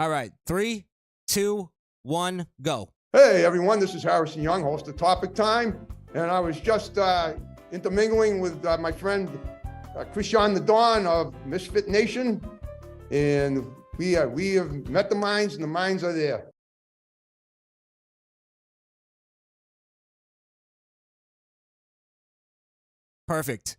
All right, 3, 2, 1, go. Hey everyone, this is Harrison Young, host of Topic Time, and I was just intermingling with my friend Crishaun the Don of Misfit Nation, and we have met the minds, and the minds are there. Perfect.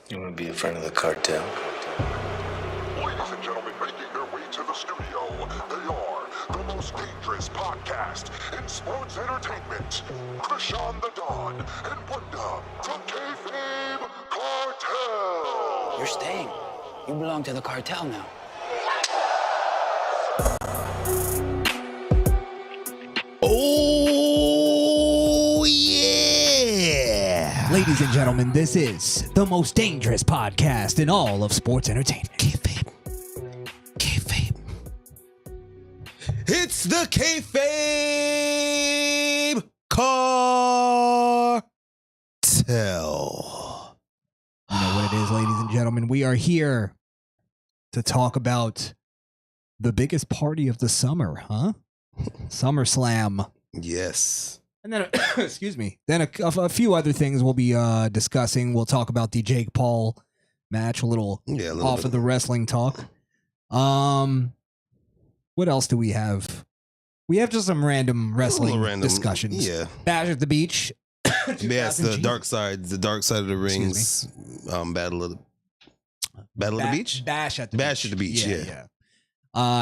You want to be a friend of the cartel? Ladies and gentlemen, making their way to the studio, they are the most dangerous podcast in sports entertainment. Crishaun the Don and Wunda from Kayfabe Kartel. You're staying. You belong to the cartel now. Oh, yeah. Ladies and gentlemen, this is the most dangerous podcast in all of sports entertainment. Kayfabe. It's the Kayfabe Kartel. You know what it is, ladies and gentlemen. We are here to talk about the biggest party of the summer, huh? Summerslam. Yes. And then, excuse me, then a few other things we'll be discussing. We'll talk about the Jake Paul match, a little off of the wrestling talk. What else do we have? We have just some random wrestling discussions. Yeah. Bash at the Beach. Yeah, it's the dark side of the rings. Battle of the Beach? Bash at the Beach, yeah.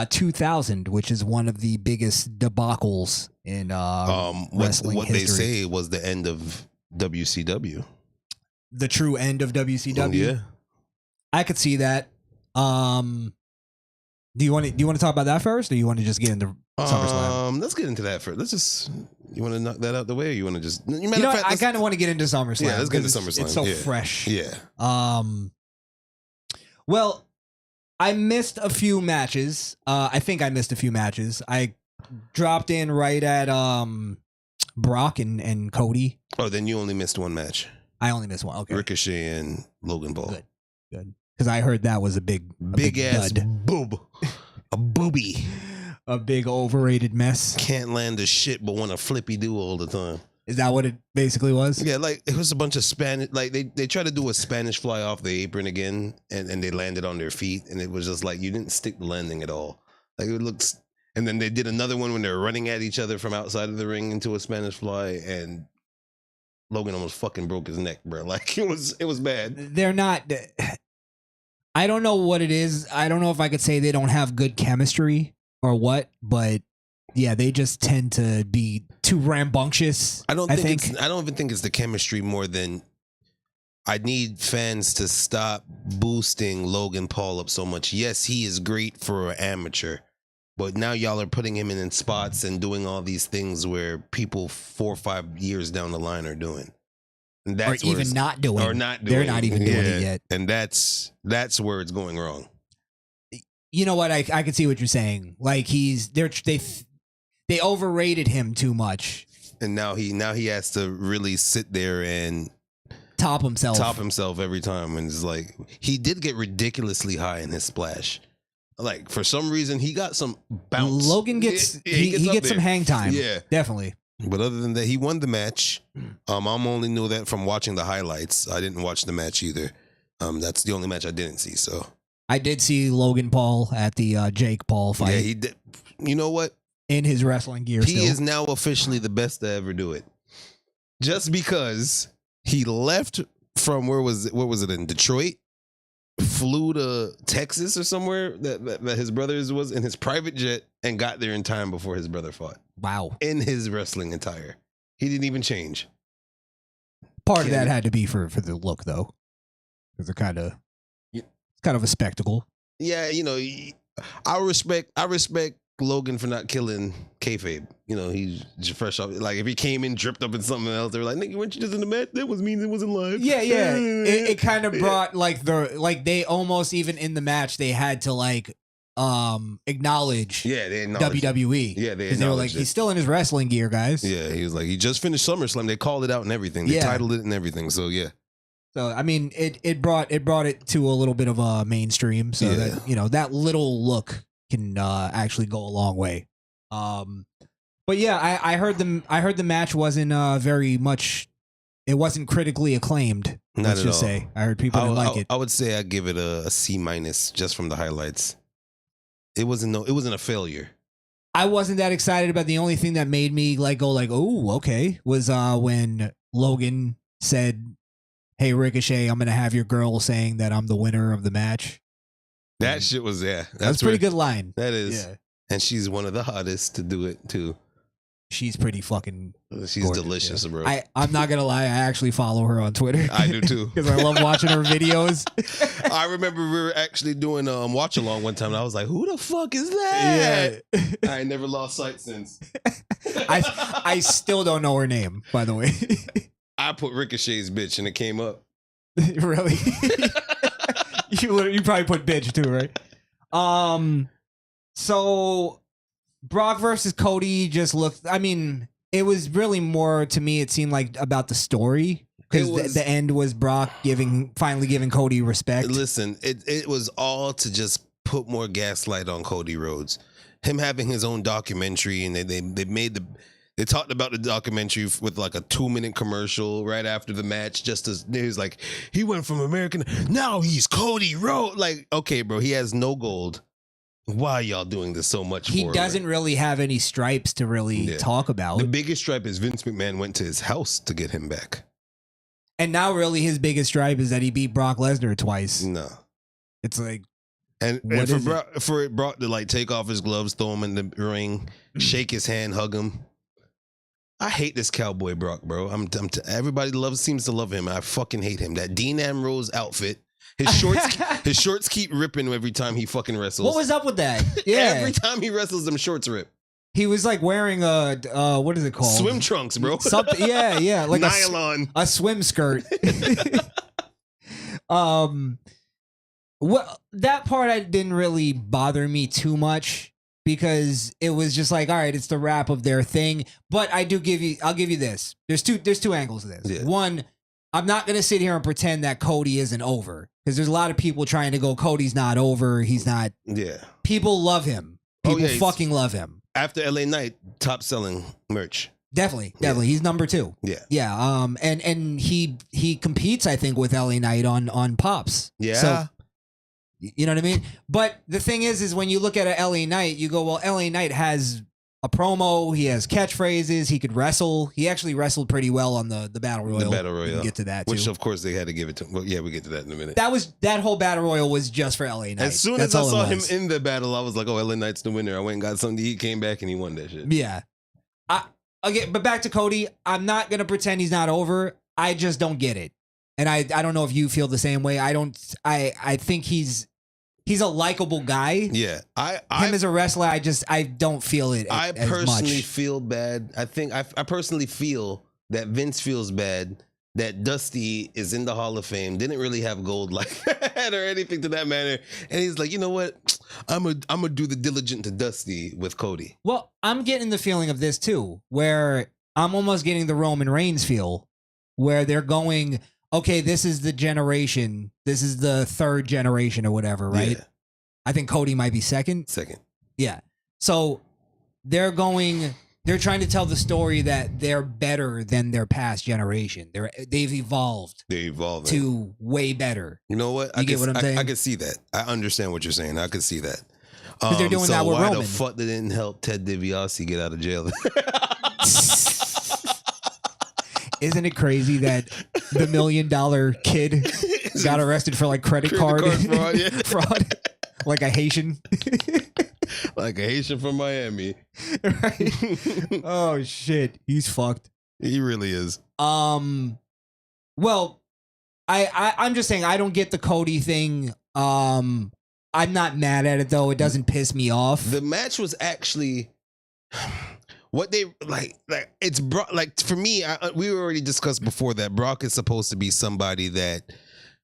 2000, which is one of the biggest debacles in wrestling what history. they say was the end of WCW. The true end of WCW. Yeah, I could see that. Do you want to talk about that first, or you want to just get into SummerSlam? Let's get into that first. You want to knock that out the way, or you want to just? I kind of want to get into SummerSlam. Yeah, let's get into SummerSlam. It's so fresh. Yeah. Well, I missed a few matches. I think I missed a few matches. I dropped in right at Brock and Cody. Oh, then you only missed one match. I only missed one. Okay. Ricochet and Logan Paul. Good. Because I heard that was a big ass dud. boob. A booby. A big overrated mess. Can't land a shit but want to flippy do all the time. Is that what it basically was? Yeah, like it was a bunch of Spanish, like they tried to do a Spanish fly off the apron again, and they landed on their feet, and it was just like you didn't stick the landing at all. Like it looks, and then they did another one when they were running at each other from outside of the ring into a Spanish fly, and Logan almost fucking broke his neck, bro. Like it was bad. They're not. I don't know what it is. I don't know if I could say they don't have good chemistry or what, but yeah, they just tend to be too rambunctious. I don't even think it's the chemistry more than I need fans to stop boosting Logan Paul up so much. Yes, he is great for an amateur, but now y'all are putting him in spots and doing all these things where people 4 or 5 years down the line are doing. And that's or even not doing. Or not doing. They're not even doing it yet. And that's where it's going wrong. You know what? I can see what you're saying. Like they overrated him too much. And now he has to really sit there and top himself every time. And it's like he did get ridiculously high in his splash. Like for some reason he got some bounce. Logan gets he gets some hang time. Yeah, definitely. But other than that, he won the match. I only knew that from watching the highlights. I didn't watch the match either. That's the only match I didn't see. So I did see Logan Paul at the Jake Paul fight. Yeah, he did. You know what? in his wrestling gear. He still. is now officially the best to ever do it. Just because he left from where was it in Detroit, flew to Texas or somewhere that his brother's was in his private jet and got there in time before his brother fought. Wow. In his wrestling attire. He didn't even change. Part of that had to be for the look, though, because it's kind of a spectacle. Yeah, you know, I respect Logan for not killing Kayfabe. You know, he's just fresh off. Like, if he came in dripped up in something else, they were like, "Nigga, weren't you just in the match? That was mean. It wasn't live." Yeah. It kind of brought they almost even in the match they had to acknowledge. Yeah, they acknowledged WWE. Yeah, they were like, he's still in his wrestling gear, guys. Yeah, he was like, he just finished SummerSlam. They called it out and everything. They titled it and everything. So yeah. So I mean, it brought it to a little bit of a mainstream. So that that little look can actually go a long way. But yeah, I heard the match wasn't very much. It wasn't critically acclaimed. Not at all. Say I heard people didn't like it. I would say I give it a C- just from the highlights. It wasn't a failure. I wasn't that excited about. The only thing that made me go oh, okay, was when Logan said, "Hey Ricochet, I'm gonna have your girl saying that I'm the winner of the match." That shit was That's a pretty good line. That is. Yeah. And she's one of the hottest to do it too. She's pretty fucking. She's gorgeous, delicious, bro. I'm not gonna lie. I actually follow her on Twitter. I do too, because I love watching her videos. I remember we were actually doing watch along one time, and I was like, "Who the fuck is that?" Yeah. I ain't never lost sight since. I still don't know her name, by the way. I put Ricochet's bitch, and it came up. Really? You probably put bitch too, right? So Brock versus Cody just looked. I mean, it was really more to me. It seemed like about the story because the end was Brock finally giving Cody respect. Listen, it was all to just put more gaslight on Cody Rhodes. Him having his own documentary, and they talked about the documentary with like a 2-minute commercial right after the match. Just as he was like, he went from American, now he's Cody Rhodes. Like, okay, bro, he has no gold. Why are y'all doing this so much? He doesn't really have any stripes to really talk about. The biggest stripe is Vince McMahon went to his house to get him back. And now really his biggest stripe is that he beat Brock Lesnar twice. No. It's like, and for Brock to like take off his gloves, throw him in the ring, shake his hand, hug him. I hate this cowboy Brock, bro. Everybody seems to love him. I fucking hate him. That Dean Ambrose outfit. His shorts keep ripping every time he fucking wrestles. What was up with that? Yeah. Every time he wrestles, them shorts rip. He was like wearing a what is it called? Swim trunks, bro. Something. Yeah, like nylon, a swim skirt. Well, that part didn't really bother me too much because it was just like, all right, it's the wrap of their thing. But I'll give you this. There's two angles to this. Yeah. One, I'm not gonna sit here and pretend that Cody isn't over because there's a lot of people trying to go, Cody's not over. He's not. Yeah. People love him. People fucking love him. After LA Knight, top selling merch. Definitely. He's number 2. Yeah. And he competes, I think, with LA Knight on Pops. Yeah. So, you know what I mean? But the thing is when you look at a LA Knight, you go, well, LA Knight has a promo. He has catchphrases. He could wrestle. He actually wrestled pretty well on the Battle Royal. The Battle Royal. We can get to that too. Which, of course, they had to give it to him. Well, yeah, we'll get to that in a minute. That whole Battle Royal was just for LA Knight. As soon as I saw him in the battle, I was like, oh, LA Knight's the winner. I went and got something to eat, came back, and he won that shit. Yeah. But back to Cody. I'm not going to pretend he's not over. I just don't get it. And I don't know if you feel the same way. I think he's a likable guy. Yeah. Him as a wrestler, I don't feel it I as personally much. feel bad. I think I personally feel that Vince feels bad that Dusty is in the Hall of Fame, didn't really have gold like that or anything to that manner. And he's like, you know what? I'm gonna do the diligent to Dusty with Cody. Well, I'm getting the feeling of this too, where I'm almost getting the Roman Reigns feel, where they're going, okay, this is the generation. This is the 3rd generation or whatever, right? Yeah. I think Cody might be second. Yeah. So they're trying to tell the story that they're better than their past generation. They've evolved. To way better. You know what? You get what I'm saying? I can see that. I understand what you're saying. I can see that. Because they're doing so that with why Roman. the fuck they didn't help Ted DiBiase get out of jail? Isn't it crazy that the $1 million kid got arrested for like credit card fraud, yeah. fraud? Like a Haitian. Like a Haitian from Miami. Right? Oh shit. He's fucked. He really is. Well, I'm just saying I don't get the Cody thing. I'm not mad at it though. It doesn't piss me off. The match was actually what they like it's Brock. Like for me, we already discussed before that Brock is supposed to be somebody that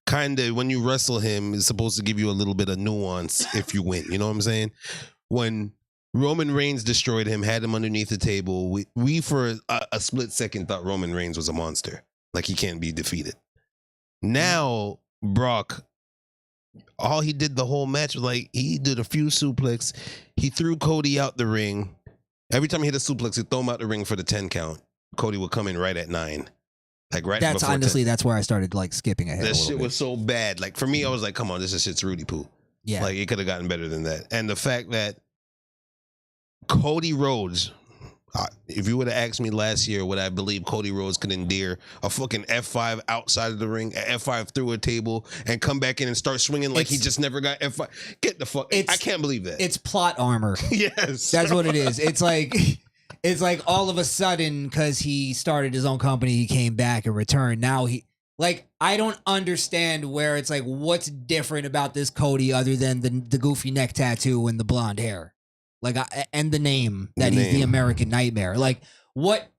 kind of, when you wrestle him, is supposed to give you a little bit of nuance if you win. You know what I'm saying? When Roman Reigns destroyed him, had him underneath the table, we for a split second thought Roman Reigns was a monster. Like he can't be defeated. Now Brock, all he did the whole match was like he did a few suplex. He threw Cody out the ring. Every time he hit a suplex, he'd throw him out the ring for the 10 count. Cody would come in right at 9. Like right That's before honestly 10. that's where I started like skipping ahead. That a little shit bit. was so bad. Like for me, I was like, come on, this shit's Rudy Poo. Yeah. Like it could have gotten better than that. And the fact that Cody Rhodes, if you would have asked me last year, would I believe Cody Rhodes could endear a fucking F5 outside of the ring, an F5 through a table, and come back in and start swinging like he just never got F5? Get the fuck. I can't believe that. It's plot armor. Yes. That's what it is. It's like all of a sudden, because he started his own company, he came back and returned. Now I don't understand where it's like, what's different about this Cody other than the goofy neck tattoo and the blonde hair? Like, and the name that he's the American Nightmare. Like, what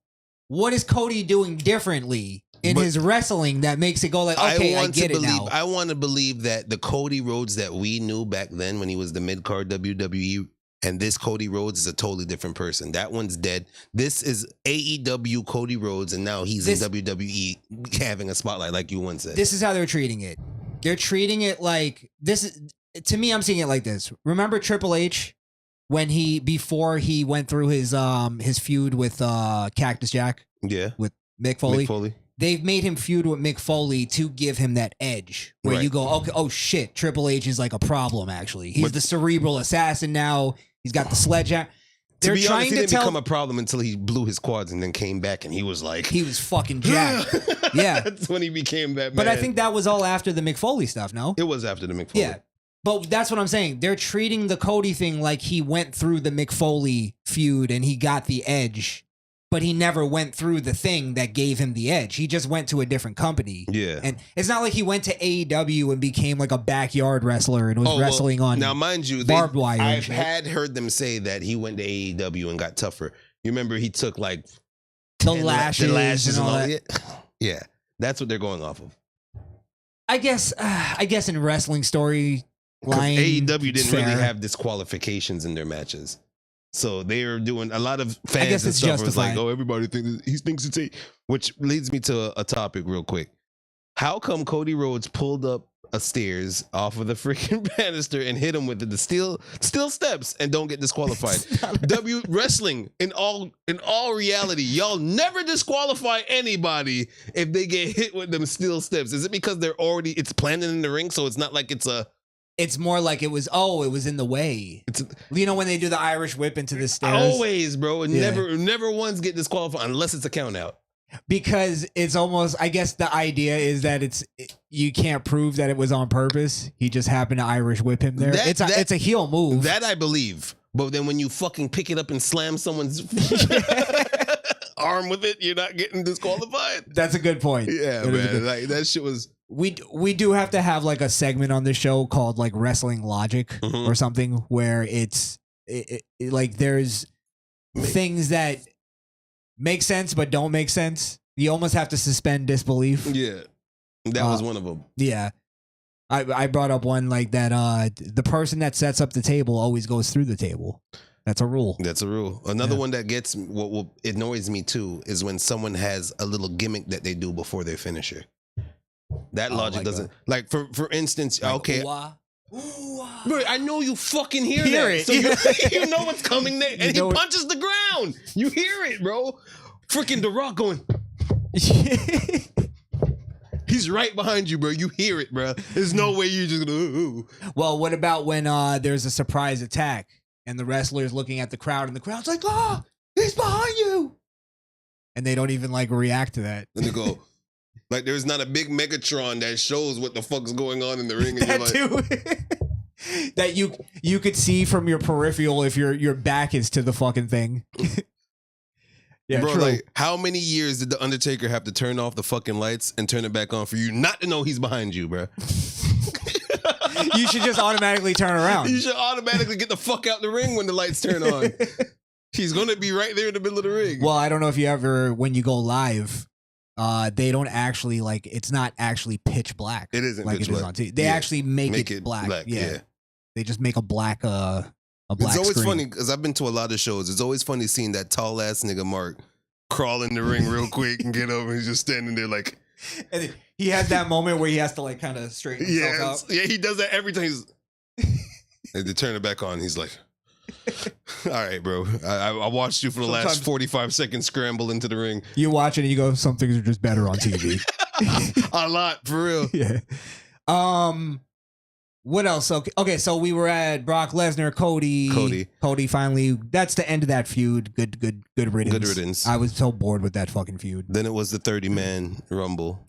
is Cody doing differently in his wrestling that makes it go like, okay, I get it now? I want to believe that the Cody Rhodes that we knew back then when he was the mid-card WWE and this Cody Rhodes is a totally different person. That one's dead. This is AEW Cody Rhodes, and now he's in WWE having a spotlight, like you once said. This is how they're treating it. They're treating it like this. To me, I'm seeing it like this. Remember Triple H? When before he went through his feud with Cactus Jack, with Mick Foley. They've made him feud with Mick Foley to give him that edge where you go, okay, oh shit, Triple H is like a problem. Actually, he's the cerebral assassin now. He's got the sledgehammer. They're trying to become a problem until he blew his quads and then came back and he was like, he was fucking jacked. Yeah, that's when he became that man. But I think that was all after the Mick Foley stuff. No, it was after the Mick Foley. Yeah. But that's what I'm saying. They're treating the Cody thing like he went through the Mick Foley feud and he got the edge, but he never went through the thing that gave him the edge. He just went to a different company. Yeah. And it's not like he went to AEW and became like a backyard wrestler and was wrestling on now, mind you, barbed wire. I've had heard them say that he went to AEW and got tougher. You remember he took like the lashes and all that. Yeah. That's what they're going off of. I guess in wrestling story, AEW didn't really have disqualifications in their matches. So they were doing a lot of fans and stuff was like, oh, everybody thinks it's which leads me to a topic real quick. How come Cody Rhodes pulled up a stairs off of the freaking banister and hit him with the steel steps and don't get disqualified? Wrestling in all reality, y'all never disqualify anybody if they get hit with them steel steps. Is it because it's planted in the ring, so it's not like it's more like it was in the way. You know when they do the Irish whip into the stairs? Always, bro. Never once get disqualified unless it's a count out. Because it's almost, I guess the idea is that you can't prove that it was on purpose. He just happened to Irish whip him there. It's a heel move. That I believe. But then when you fucking pick it up and slam someone's arm with it, you're not getting disqualified. That's a good point. Yeah, man. Like that shit was... We do have to have like a segment on this show called like Wrestling Logic or something where it's like there's things that make sense but don't make sense. You almost have to suspend disbelief. Yeah, that was one of them. Yeah, I brought up one like that. The person that sets up the table always goes through the table. That's a rule. That's a rule. Another one that gets what annoys me too is when someone has a little gimmick that they do before their finisher. That logic doesn't like for instance, like, okay. Bro, I know you fucking hear that. It. So you know what's coming there. And he punches the ground. You hear it, bro. Freaking The Rock going. He He's right behind you, bro. You hear it, bro. There's no way you're just gonna. Ooh. Well, what about when there's a surprise attack and the wrestler's looking at the crowd and the crowd's like, "Oh, he's behind you," and they don't even like react to that. And they go, like, there's not a big Megatron that shows what the fuck's going on in the ring. And That you're like, too. That you could see from your peripheral if your back is to the fucking thing. Yeah, bro, true. like, how many years did the Undertaker have to turn off the fucking lights and turn it back on for you not to know he's behind you, bro? You should just automatically turn around. You should automatically get the fuck out the ring when the lights turn on. He's gonna be right there in the middle of the ring. Well, I don't know if you ever, when you go live, they don't actually like. It's not actually pitch black. It isn't like pitch it is black. on TV. They actually make it black. Yeah. They just make a black. It's always screen. funny because I've been to a lot of shows. It's always funny seeing that tall ass nigga Mark crawl in the ring real quick and get over. He's just standing there like. And then he has that moment where he has to like kind of straighten himself out. Yeah, he does that every time. They turn it back on. He's like, "All right, bro. I watched you for the last 45 seconds scramble into the ring. You watch it and you go, some things are just better on TV. A lot, for real. Yeah. What else? Okay, so we were at Brock Lesnar, Cody finally. That's the end of that feud. Good riddance. Good riddance. I was so bored with that fucking feud. Then it was the 30-man Rumble.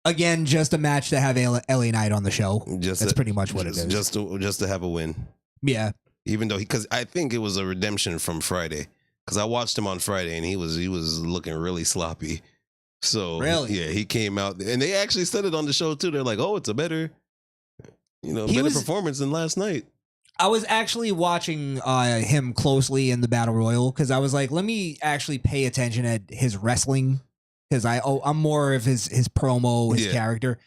Again, just a match to have LA Knight on the show. That's pretty much what it is. Just to have a win. Yeah. Even though because I think it was a redemption from Friday. Because I watched him on Friday and he was looking really sloppy. So really, yeah, he came out and they actually said it on the show too. They're like, "Oh, it's a better performance than last night." I was actually watching him closely in the Battle Royal because I was like, let me actually pay attention at his wrestling because I'm more of his promo, his character.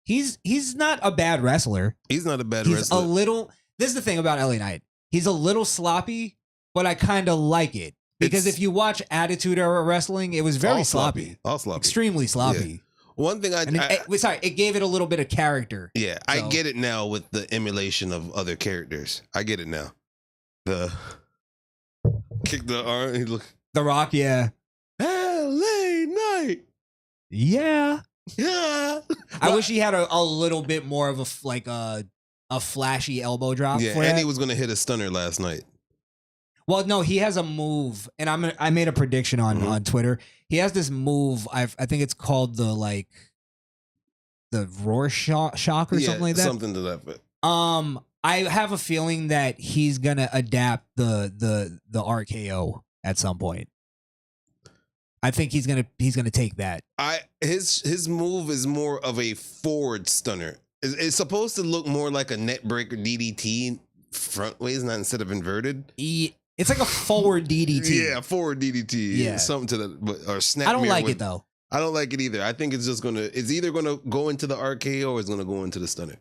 He's not a bad wrestler. He's not a bad wrestler. This is the thing about LA Knight. He's a little sloppy, but I kind of like it because if you watch Attitude Era Wrestling, it was very sloppy. All sloppy. Extremely sloppy. Yeah. One thing it gave it a little bit of character. Yeah, so. I get it now with the emulation of other characters. I get it now. The kick the arm. The Rock, yeah. LA Knight. Yeah. Yeah. I wish he had a little bit more of a flashy elbow drop. Yeah, and he was going to hit a stunner last night. Well, no, he has a move, and I made a prediction on Twitter. He has this move. I think it's called the roar shock or something like that. Something to that effect. I have a feeling that he's gonna adapt the RKO at some point. I think he's gonna take that. His move is more of a forward stunner. It's supposed to look more like a net breaker DDT front ways, not instead of inverted. It's like a forward DDT. Yeah, forward DDT. Yeah, something to that, or snap. I don't like it though. I don't like it either. I think it's either gonna go into the RKO or it's gonna go into the stunner.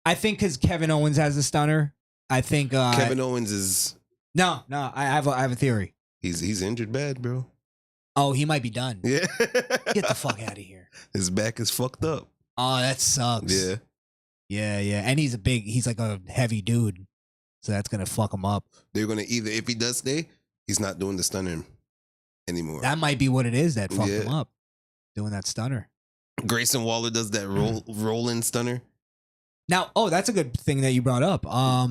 I think because Kevin Owens has a stunner. I think Kevin Owens is no. I have a theory. He's injured bad, bro. Oh, he might be done. Yeah, get the fuck out of here. His back is fucked up. Oh, that sucks. Yeah, and he's like a heavy dude. So that's going to fuck him up. They're going to either, if he does stay, he's not doing the stunner anymore. That might be what it is that fucked him up. Doing that stunner. Grayson Waller does that roll-in stunner. Now, that's a good thing that you brought up.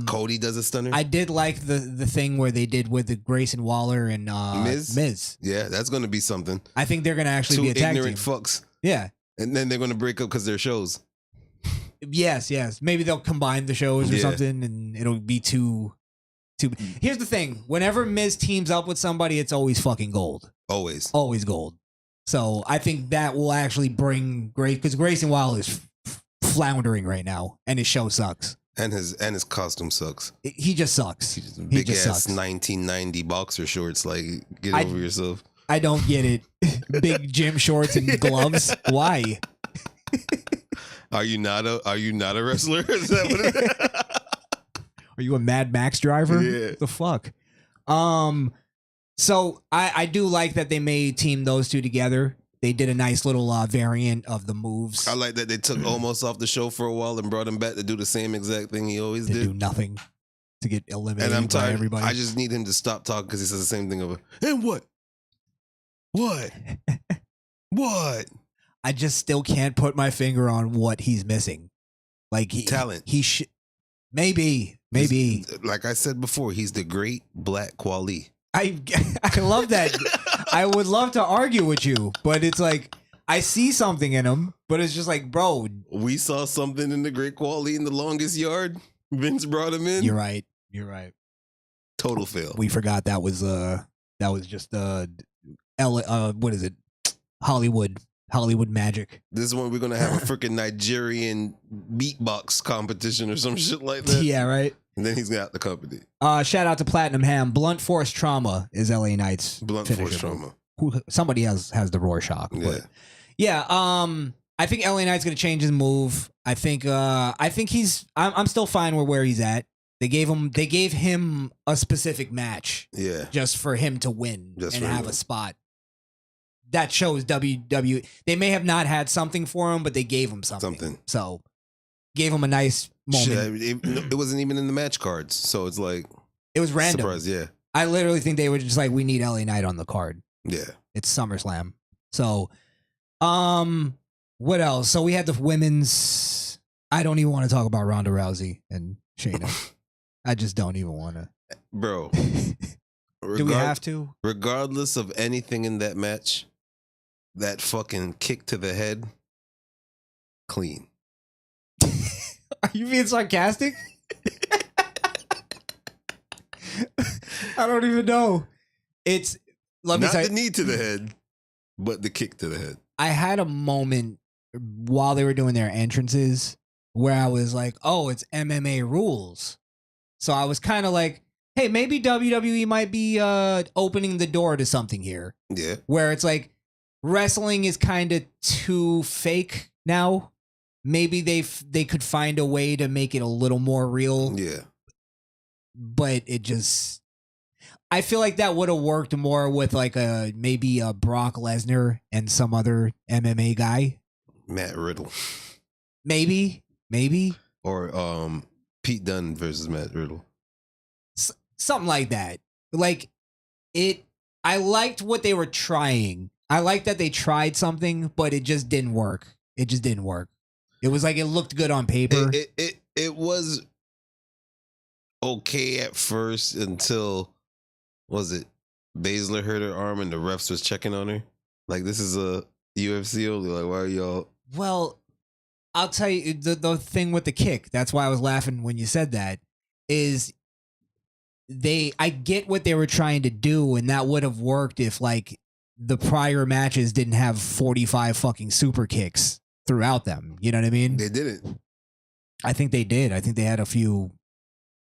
Cody does a stunner. I did like the thing where they did with the Grayson Waller and Miz. Yeah, that's going to be something. I think they're going to actually be a tag team. Ignorant fucks. Yeah. And then they're going to break up because they're shows. Yes. Maybe they'll combine the shows or something, and it'll be too. Here's the thing: whenever Miz teams up with somebody, it's always fucking gold. Always gold. So I think that will actually bring because Grayson Waller is floundering right now, and his show sucks. And his costume sucks. He just sucks. He just sucks. 1990 boxer shorts. Like, get over yourself. I don't get it. Big gym shorts and gloves. Why? Are you not a wrestler? Is that what it is? Are you a Mad Max driver? Yeah. The fuck. So I do like that they may team those two together. They did a nice little variant of the moves. I like that they took Omos off the show for a while and brought him back to do the same exact thing he always did. Do nothing to get eliminated. And I'm tired. By everybody. I just need him to stop talking because he says the same thing over. And what? I just still can't put my finger on what he's missing. Like Talent. He should maybe. Like I said before, he's the great Black Quali. I love that. I would love to argue with you, but it's like I see something in him, but it's just like, bro. We saw something in the great Quali in the longest yard. Vince brought him in. You're right. Total fail. We forgot that was just what is it? Hollywood magic. This is when we're gonna have a freaking Nigerian beatbox competition or some shit like that. Yeah, right. And then he's got the company. Shout out to Platinum Ham. Blunt Force Trauma is LA Knight's Blunt Force Trauma. Somebody has the Rorschach. Yeah. But yeah. I think LA Knight's gonna change his move. I think I'm still fine with where he's at. They gave him a specific match. Yeah. Just for him to win Just and for have him. a spot. That shows WWE. They may have not had something for him, but they gave him something. So gave him a nice moment. Shit, it wasn't even in the match cards, so it's like It was random. surprise. Yeah. I literally think they were just like, we need LA Knight on the card. Yeah. It's SummerSlam. So, what else? So we had the women's. I don't even want to talk about Ronda Rousey and Shayna. I just don't even want to. Bro. Do we have to? Regardless of anything in that match, that fucking kick to the head, clean. Are you being sarcastic? I don't even know. Let me Not say, the knee to the head, but the kick to the head. I had a moment while they were doing their entrances where I was like, oh, it's MMA rules. So I was kind of like, hey, maybe WWE might be opening the door to something here. Yeah. Where it's like wrestling is kind of too fake now. Maybe they could find a way to make it a little more real. Yeah. But it just, I feel like that would have worked more with like maybe a Brock Lesnar and some other MMA guy. Matt Riddle. Maybe. Or Pete Dunne versus Matt Riddle. Something like that. Like I liked what they were trying. I liked that they tried something, but it just didn't work. It was like it looked good on paper. It was okay at first until, was it Baszler hurt her arm and the refs was checking on her? Like, this is a UFC only. Like, why are y'all? Well, I'll tell you the thing with the kick. That's why I was laughing when you said that. Is I get what they were trying to do, and that would have worked if like the prior matches didn't have 45 fucking super kicks throughout them. You know what I mean? They didn't. I think they did. I think they had a few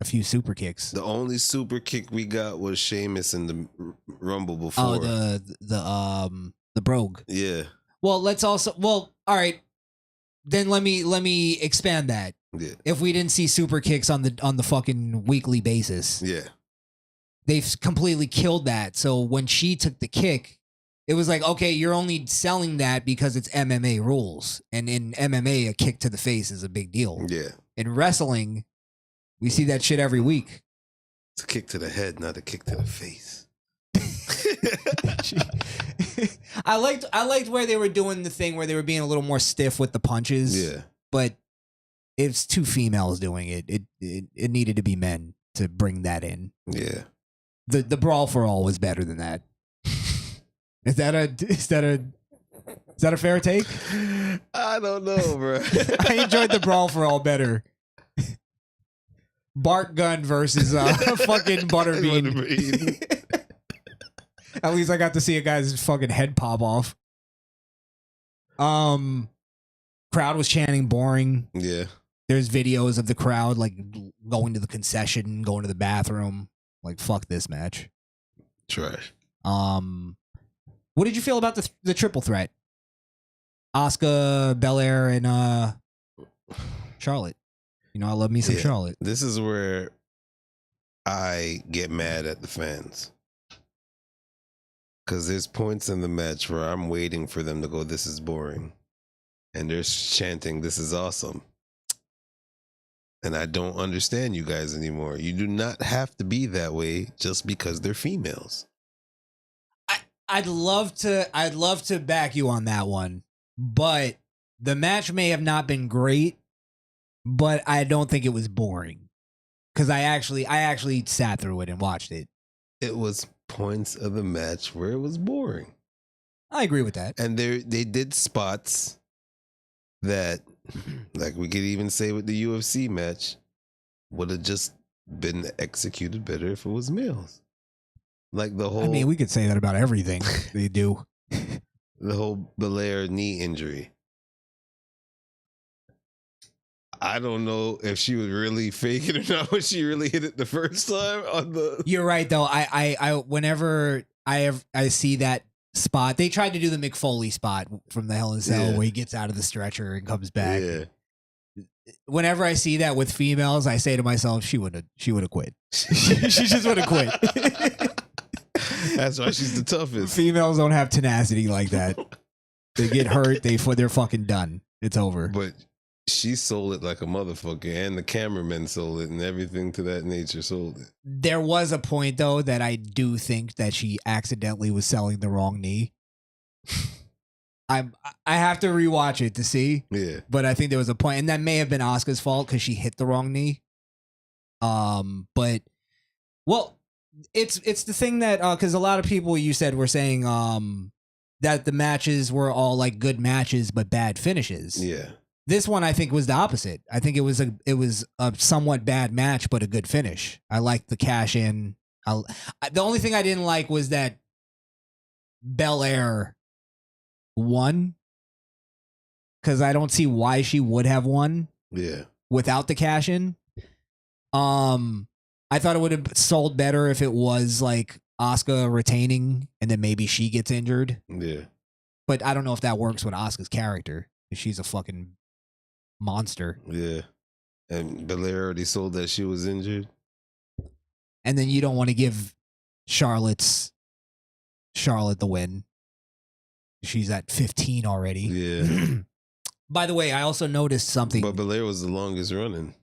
super kicks. The only super kick we got was Sheamus in the Rumble before. Oh, the Brogue. Yeah. Well, all right. Then let me expand that. Yeah. If we didn't see super kicks on the fucking weekly basis. Yeah. They've completely killed that. So when she took the kick, it was like, okay, you're only selling that because it's MMA rules. And in MMA, a kick to the face is a big deal. Yeah. In wrestling, we see that shit every week. It's a kick to the head, not a kick to the face. I liked where they were doing the thing where they were being a little more stiff with the punches. Yeah. But it's two females doing it. It needed to be men to bring that in. Yeah. The brawl for all was better than that. Is that a fair take? I don't know, bro. I enjoyed the brawl for all better. Bart Gunn versus fucking Butterbean. At least I got to see a guy's fucking head pop off. Crowd was chanting boring. Yeah. There's videos of the crowd like going to the concession, going to the bathroom. Like, fuck this match. Trash. What did you feel about the triple threat? Asuka, Belair, and Charlotte. You know, I love me some Charlotte. This is where I get mad at the fans. Because there's points in the match where I'm waiting for them to go, this is boring. And they're chanting, this is awesome. And I don't understand you guys anymore. You do not have to be that way just because they're females. I'd love to back you on that one. but the match may have not been great, but I don't think it was boring because I actually sat through it and watched it. It was points of the match where it was boring. I agree with that. And they did spots that, like we could even say with the UFC match, would have just been executed better if it was males. Like the whole. I mean, we could say that about everything they do. The whole Belair knee injury. I don't know if she was really faking it or not when she really hit it the first time on the. You're right though. I whenever I see that spot, they tried to do the Mick Foley spot from the Hell in a Cell where he gets out of the stretcher and comes back. Yeah. Whenever I see that with females, I say to myself, she would have quit. She just would have quit. That's why she's the toughest. Females don't have tenacity like that. They get hurt, they're fucking done. It's over. But she sold it like a motherfucker, and the cameraman sold it, and everything to that nature sold it. There was a point though that I do think that she accidentally was selling the wrong knee. I have to rewatch it to see. Yeah. But I think there was a point, and that may have been Asuka's fault because she hit the wrong knee. But well, it's the thing that because a lot of people you said were saying that the matches were all like good matches but bad finishes. Yeah. This one I think was the opposite. I think it was a somewhat bad match but a good finish. I liked the cash in. The only thing I didn't like was that Belair won because I don't see why she would have won. Yeah. Without the cash in. I thought it would have sold better if it was like Asuka retaining and then maybe she gets injured. Yeah. But I don't know if that works with Asuka's character because she's a fucking monster. Yeah. And Belair already sold that she was injured. And then you don't want to give Charlotte the win. She's at 15 already. Yeah. By the way, I also noticed something. But Belair was the longest running.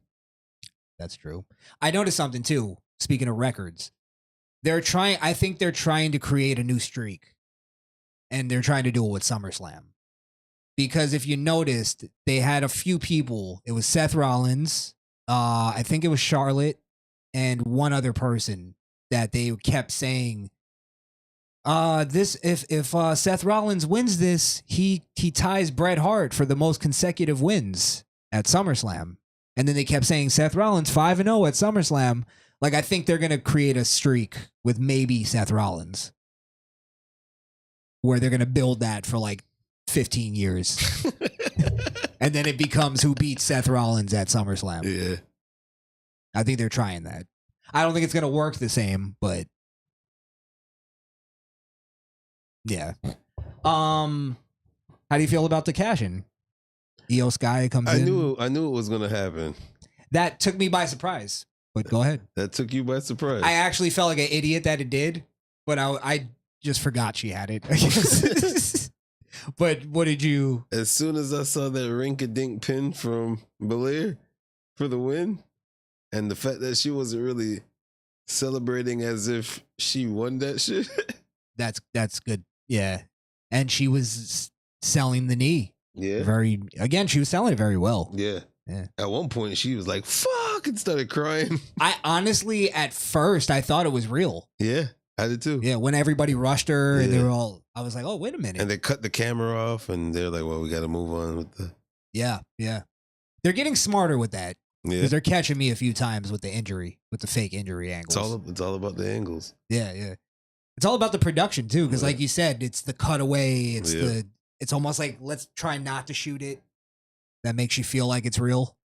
That's true. I noticed something too. Speaking of records, I think they're trying to create a new streak, and they're trying to do it with SummerSlam. Because if you noticed, they had a few people. It was Seth Rollins, I think it was Charlotte, and one other person that they kept saying, if Seth Rollins wins this, he ties Bret Hart for the most consecutive wins at SummerSlam. And then they kept saying Seth Rollins 5-0 at SummerSlam. Like, I think they're going to create a streak with maybe Seth Rollins where they're going to build that for like 15 years. And then it becomes who beats Seth Rollins at SummerSlam. Yeah. I think they're trying that. I don't think it's going to work the same, but yeah. How do you feel about the cash-in? Io Sky comes in. I knew it was gonna happen. That took me by surprise. But go ahead. That took you by surprise. I actually felt like an idiot that it did, but I just forgot she had it. I guess. But what did you? As soon as I saw that rink-a-dink pin from Belair for the win, and the fact that she wasn't really celebrating as if she won that shit. That's good. Yeah, and she was selling the knee. Yeah. She was selling it very well. Yeah. Yeah. At one point, she was like, fuck, and started crying. I honestly, at first, I thought it was real. Yeah, I did too. Yeah, when everybody rushed her and they were all, I was like, oh, wait a minute. And they cut the camera off and they're like, well, we got to move on with the. Yeah. They're getting smarter with that. Yeah. Because they're catching me a few times with the fake injury angles. It's all about the angles. Yeah. It's all about the production too, because like you said, it's the cutaway. It's almost like let's try not to shoot it. That makes you feel like it's real.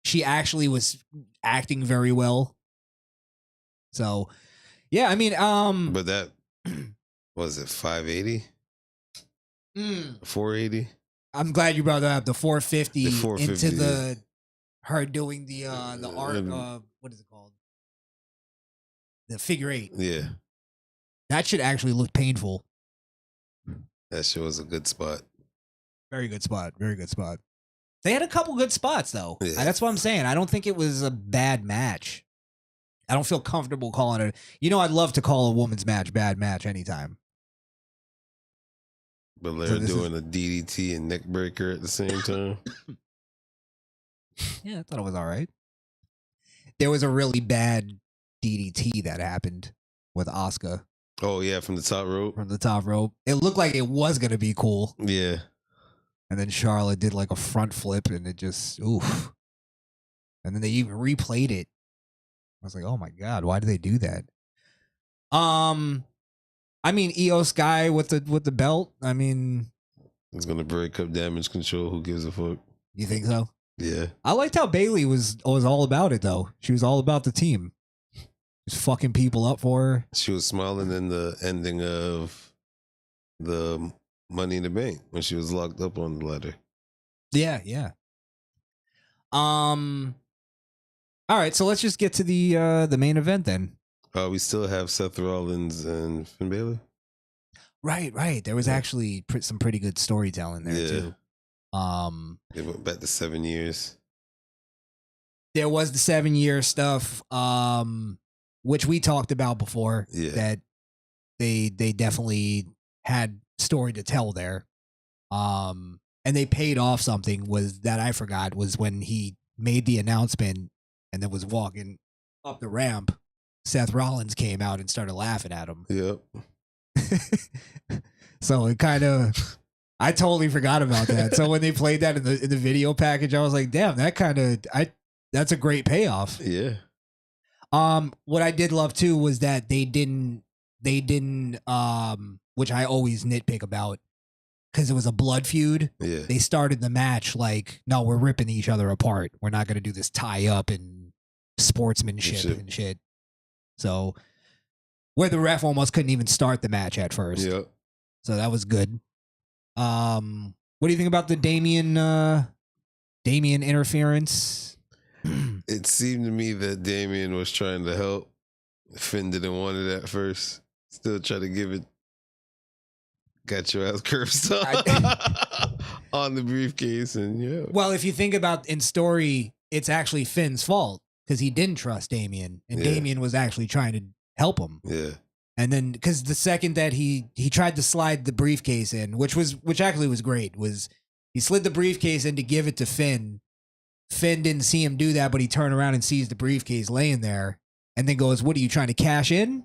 She actually was acting very well. So, yeah, I mean, but that was it 580, 480. I'm glad you brought that up. The 450, The 450. into her doing the art. What is it called? The figure eight. Yeah, That should actually look painful. that shit was a good spot. Very good spot. Very good spot. They had a couple good spots, though. Yeah. That's what I'm saying. I don't think it was a bad match. I don't feel comfortable calling it. I'd love to call a woman's match bad match anytime. Belair doing a DDT and neck breaker at the same time. Yeah, I thought it was all right. There was a really bad DDT that happened with Asuka. Oh yeah, from the top rope. From the top rope. It looked like it was gonna be cool. Yeah. And then Charlotte did like a front flip and it just oof. And then they even replayed it. I was like, oh my God, why do they do that? I mean, Io Sky with the belt. I mean, it's gonna break up Damage Control. Who gives a fuck? You think so? Yeah. I liked how Bailey was all about it though. She was all about the team. Just fucking people up for her. She was smiling in the ending of the Money in the Bank when she was locked up on the ladder. Yeah, yeah. All right, so let's just get to the main event then. We still have Seth Rollins and Finn Balor. Right. There was actually some pretty good storytelling there too. They went back to 7 years. There was the 7-year stuff, which we talked about before. Yeah. That they definitely had story to tell there. And they paid off something was that I forgot was when he made the announcement and then was walking up the ramp. Seth Rollins came out and started laughing at him. Yep. So it kind of, I totally forgot about that. So when they played that in the video package, I was like, damn, that's a great payoff. Yeah. What I did love too was that they didn't, which I always nitpick about, because it was a blood feud. Yeah. They started the match like, no, we're ripping each other apart. We're not going to do this tie up and sportsmanship and shit. So where the ref almost couldn't even start the match at first. Yep. So that was good. What do you think about the Damian interference? It seemed to me that Damian was trying to help. Finn didn't want it at first. Still try to give it. Got your ass curb stop on the briefcase, and yeah. Well, if you think about in story, it's actually Finn's fault because he didn't trust Damian, and Damian was actually trying to help him. Yeah. And then, because the second that he tried to slide the briefcase in, which actually was great, was he slid the briefcase in to give it to Finn. Finn didn't see him do that, but he turned around and sees the briefcase laying there, and then goes, "What are you trying to cash in?"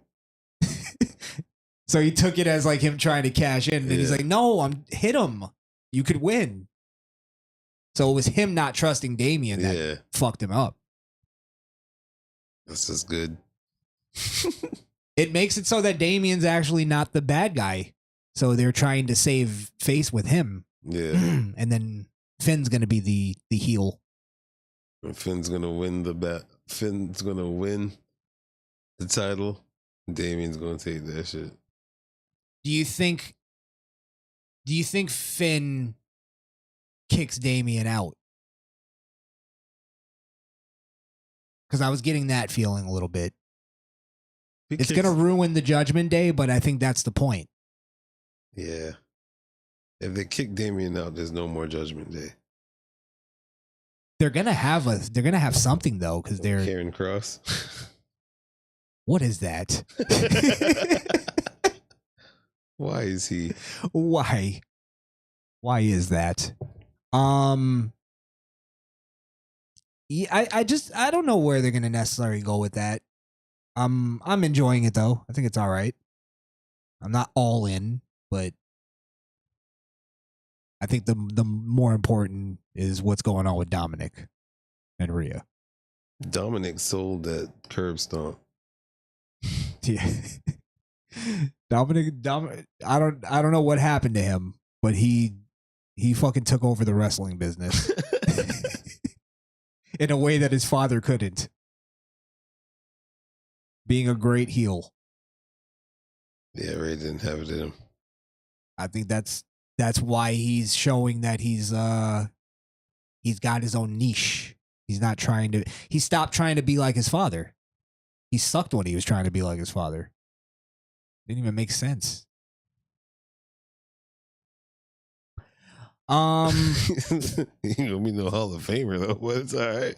So he took it as like him trying to cash in, and he's like, "No, hit him. You could win." So it was him not trusting Damian that fucked him up. That's just good. It makes it so that Damian's actually not the bad guy. So they're trying to save face with him. Yeah. And then Finn's going to be the heel. And Finn's going to win Finn's going to win the title. Damian's going to take that shit. Do you think Finn kicks Damian out? Because I was getting that feeling a little bit. It's going to ruin the Judgment Day, but I think that's the point. Yeah. If they kick Damian out, there's no more Judgment Day. They're going to have something though, because they're Karen Cross. What is that? Why is he? Why is that? Yeah, I don't know where they're gonna necessarily go with that. I'm enjoying it though. I think it's all right. I'm not all in, but I think the more important is what's going on with Dominic and Rhea. Dominic sold that curb stomp. Yeah. Dominic, I don't know what happened to him, but he fucking took over the wrestling business in a way that his father couldn't. Being a great heel. Yeah, Ray didn't have it in him. I think that's why he's showing that he's got his own niche. He stopped trying to be like his father. He sucked when he was trying to be like his father. Didn't even make sense. You gonna be no Hall of Famer though, but it's all right.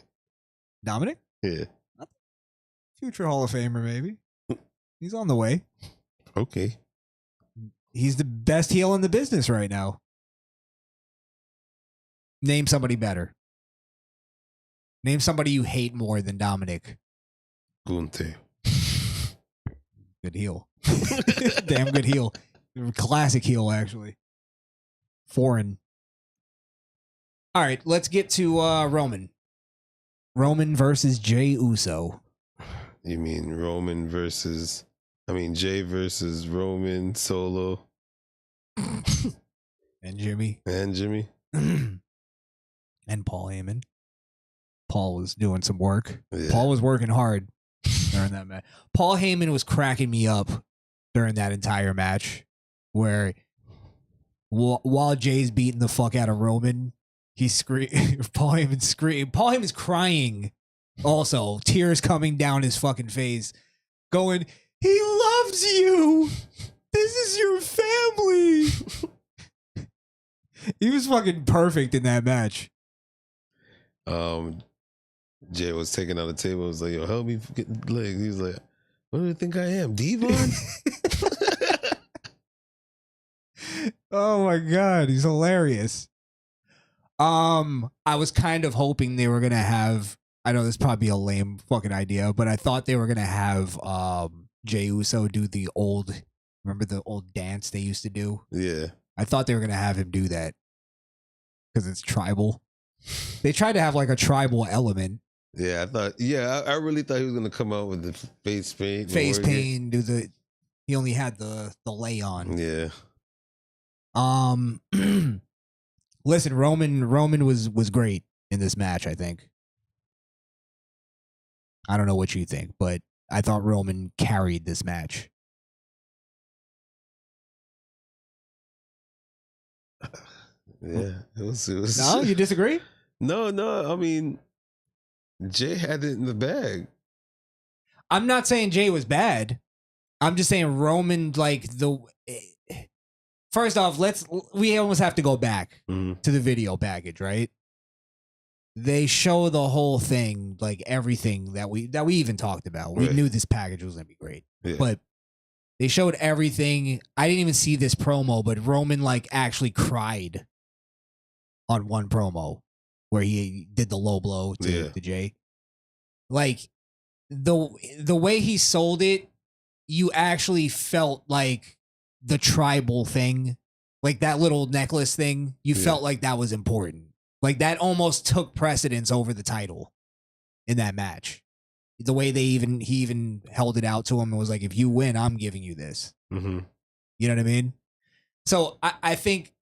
Dominic? Yeah. Future Hall of Famer, maybe. He's on the way. Okay. He's the best heel in the business right now. Name somebody better. Name somebody you hate more than Dominic. Gunther. Good heel. Damn good heel. Classic heel, actually. Foreign. All right, let's get to Roman. Roman versus Jey Uso. You mean Jay versus Roman Solo And Jimmy. and Jimmy. And Paul Heyman. Paul was doing some work. Yeah. Paul was working hard during that match. Paul Heyman was cracking me up during that entire match where while Jay's beating the fuck out of Roman, Paul Heyman's crying also, tears coming down his fucking face, going, he loves you. This is your family. He was fucking perfect in that match. Jay was taking out the table. Was like, yo, help me get the legs. He was like, what do you think I am, Devon? Oh my God, he's hilarious. I was kind of hoping they were gonna have, I know this is probably a lame fucking idea, but I thought they were gonna have Jey Uso do remember the old dance they used to do? Yeah. I thought they were gonna have him do that because it's tribal. They tried to have like a tribal element. Yeah, I really thought he was gonna come out with the face paint. He only had the lay on. Yeah. Listen, Roman was great in this match, I think. I don't know what you think, but I thought Roman carried this match. Yeah, it was. No, you disagree? No. I mean, Jay had it in the bag. I'm not saying Jay was bad. I'm just saying Roman, first off, we almost have to go back to the video package, right? They show the whole thing, like everything that we even talked about. We knew this package was gonna be great, but they showed everything. I didn't even see this promo, but Roman actually cried on one promo where he did the low blow to Jay. Like the way he sold it, you actually felt like the tribal thing, like that little necklace thing. You felt like that was important. Like that almost took precedence over the title in that match. The way he even held it out to him and was like, if you win, I'm giving you this. Mm-hmm. You know what I mean? So I think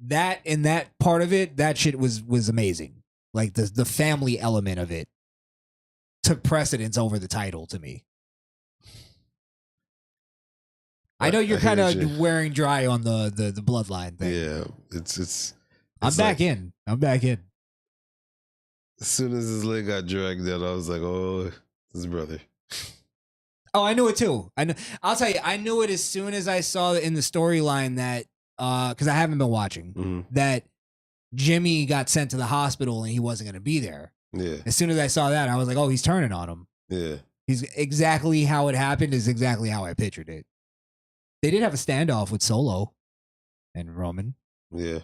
that in that part of it, that shit was amazing. Like the family element of it took precedence over the title to me. I know you're kind of wearing dry on the bloodline thing. Yeah, it's I'm back in. As soon as his leg got dragged out, I was like, oh, his brother. Oh, I knew it too. I'll tell you, I knew it as soon as I saw in the storyline that, because I haven't been watching, that Jimmy got sent to the hospital and he wasn't going to be there. Yeah. As soon as I saw that, I was like, oh, he's turning on him. Yeah. He's exactly how it happened is exactly how I pictured it. They did have a standoff with Solo and Roman. Yeah.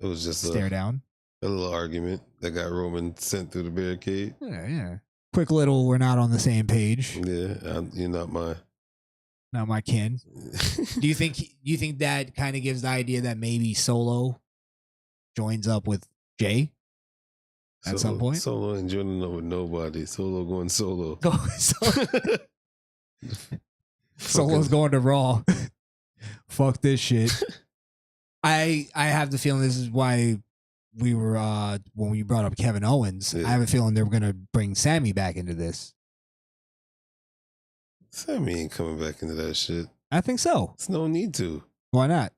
It was just stare down. A little argument that got Roman sent through the barricade. Yeah. Quick little, we're not on the same page. Yeah, you're not my kin. Do you think that kind of gives the idea that maybe Solo joins up with Jay at some point? Solo ain't joining up with nobody. Solo going solo. Solo's going to Raw. Fuck this shit. I have the feeling this is why we were when we brought up Kevin Owens. I have a feeling they're going to bring Sammy back into this. Sammy ain't coming back into that shit. I think so. There's no need to. Why not?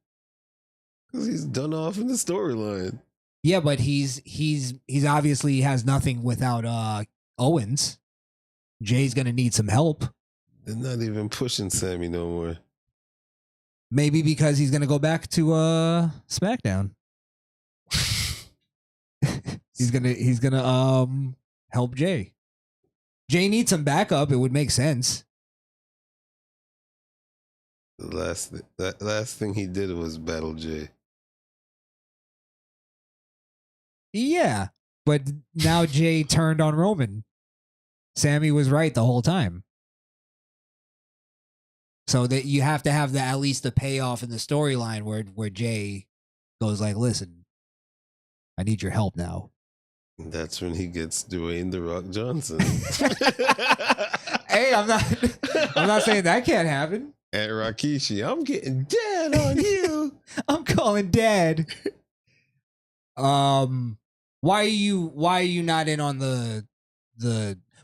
Because he's done off in the storyline. Yeah, but he's obviously has nothing without Owens. Jay's going to need some help. They're not even pushing Sammy no more. Maybe because he's going to go back to SmackDown. he's gonna help Jay. Jay needs some backup. It would make sense. That last thing he did was battle Jay. Yeah, but now Jay turned on Roman. Sammy was right the whole time. So that you have to have at least the payoff in the storyline where Jay goes like, "Listen, I need your help now." That's when he gets Dwayne The Rock Johnson. Hey, I'm not saying that can't happen. At Rikishi, I'm getting dead on you. I'm calling dad. Why are you not in on the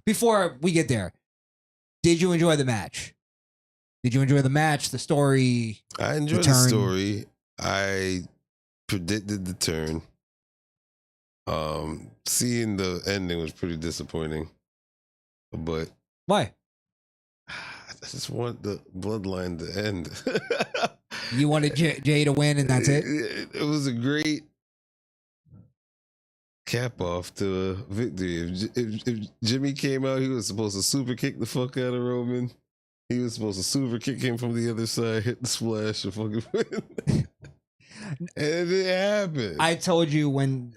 before we get there? Did you enjoy the match? Did you enjoy the match, the story? I enjoyed the story. I predicted the turn. Seeing the ending was pretty disappointing. But why? I just want the bloodline to end. You wanted Jay to win, and that's it. It was a great cap off to a victory. If Jimmy came out, he was supposed to super kick the fuck out of Roman. He was supposed to super kick him from the other side, hit the splash, and fucking win. And it didn't happen. I told you when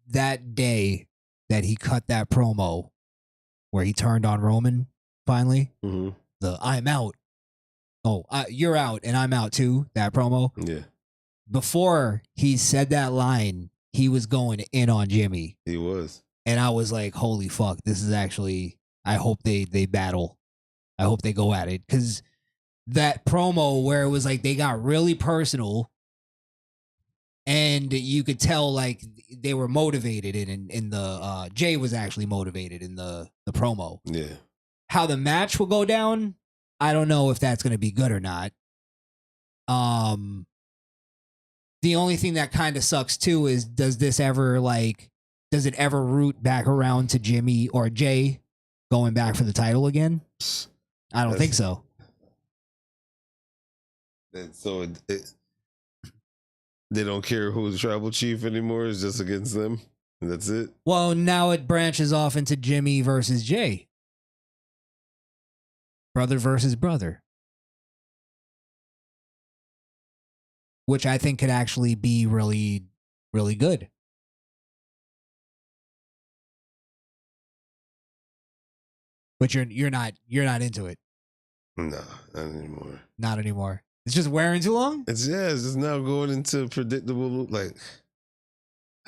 that day that he cut that promo where he turned on Roman finally. Mm-hmm. The "I'm out." Oh, you're out and I'm out too. That promo. Yeah. Before he said that line, he was going in on Jimmy. He was. And I was like, holy fuck, this is actually, I hope they battle. I hope they go at it. Because that promo where it was like they got really personal and you could tell like they were motivated in the, Jay was actually motivated in the promo. Yeah. How the match will go down, I don't know if that's going to be good or not. The only thing that kind of sucks too is does it ever root back around to Jimmy or Jay going back for the title again? I don't think so. So they don't care who's the tribal chief anymore. It's just against them. And that's it. Well, now it branches off into Jimmy versus Jay. Brother versus brother. Which I think could actually be really, really good. But you're not into it. No, not anymore. Not anymore. It's just wearing too long? It's just now going into predictable, like,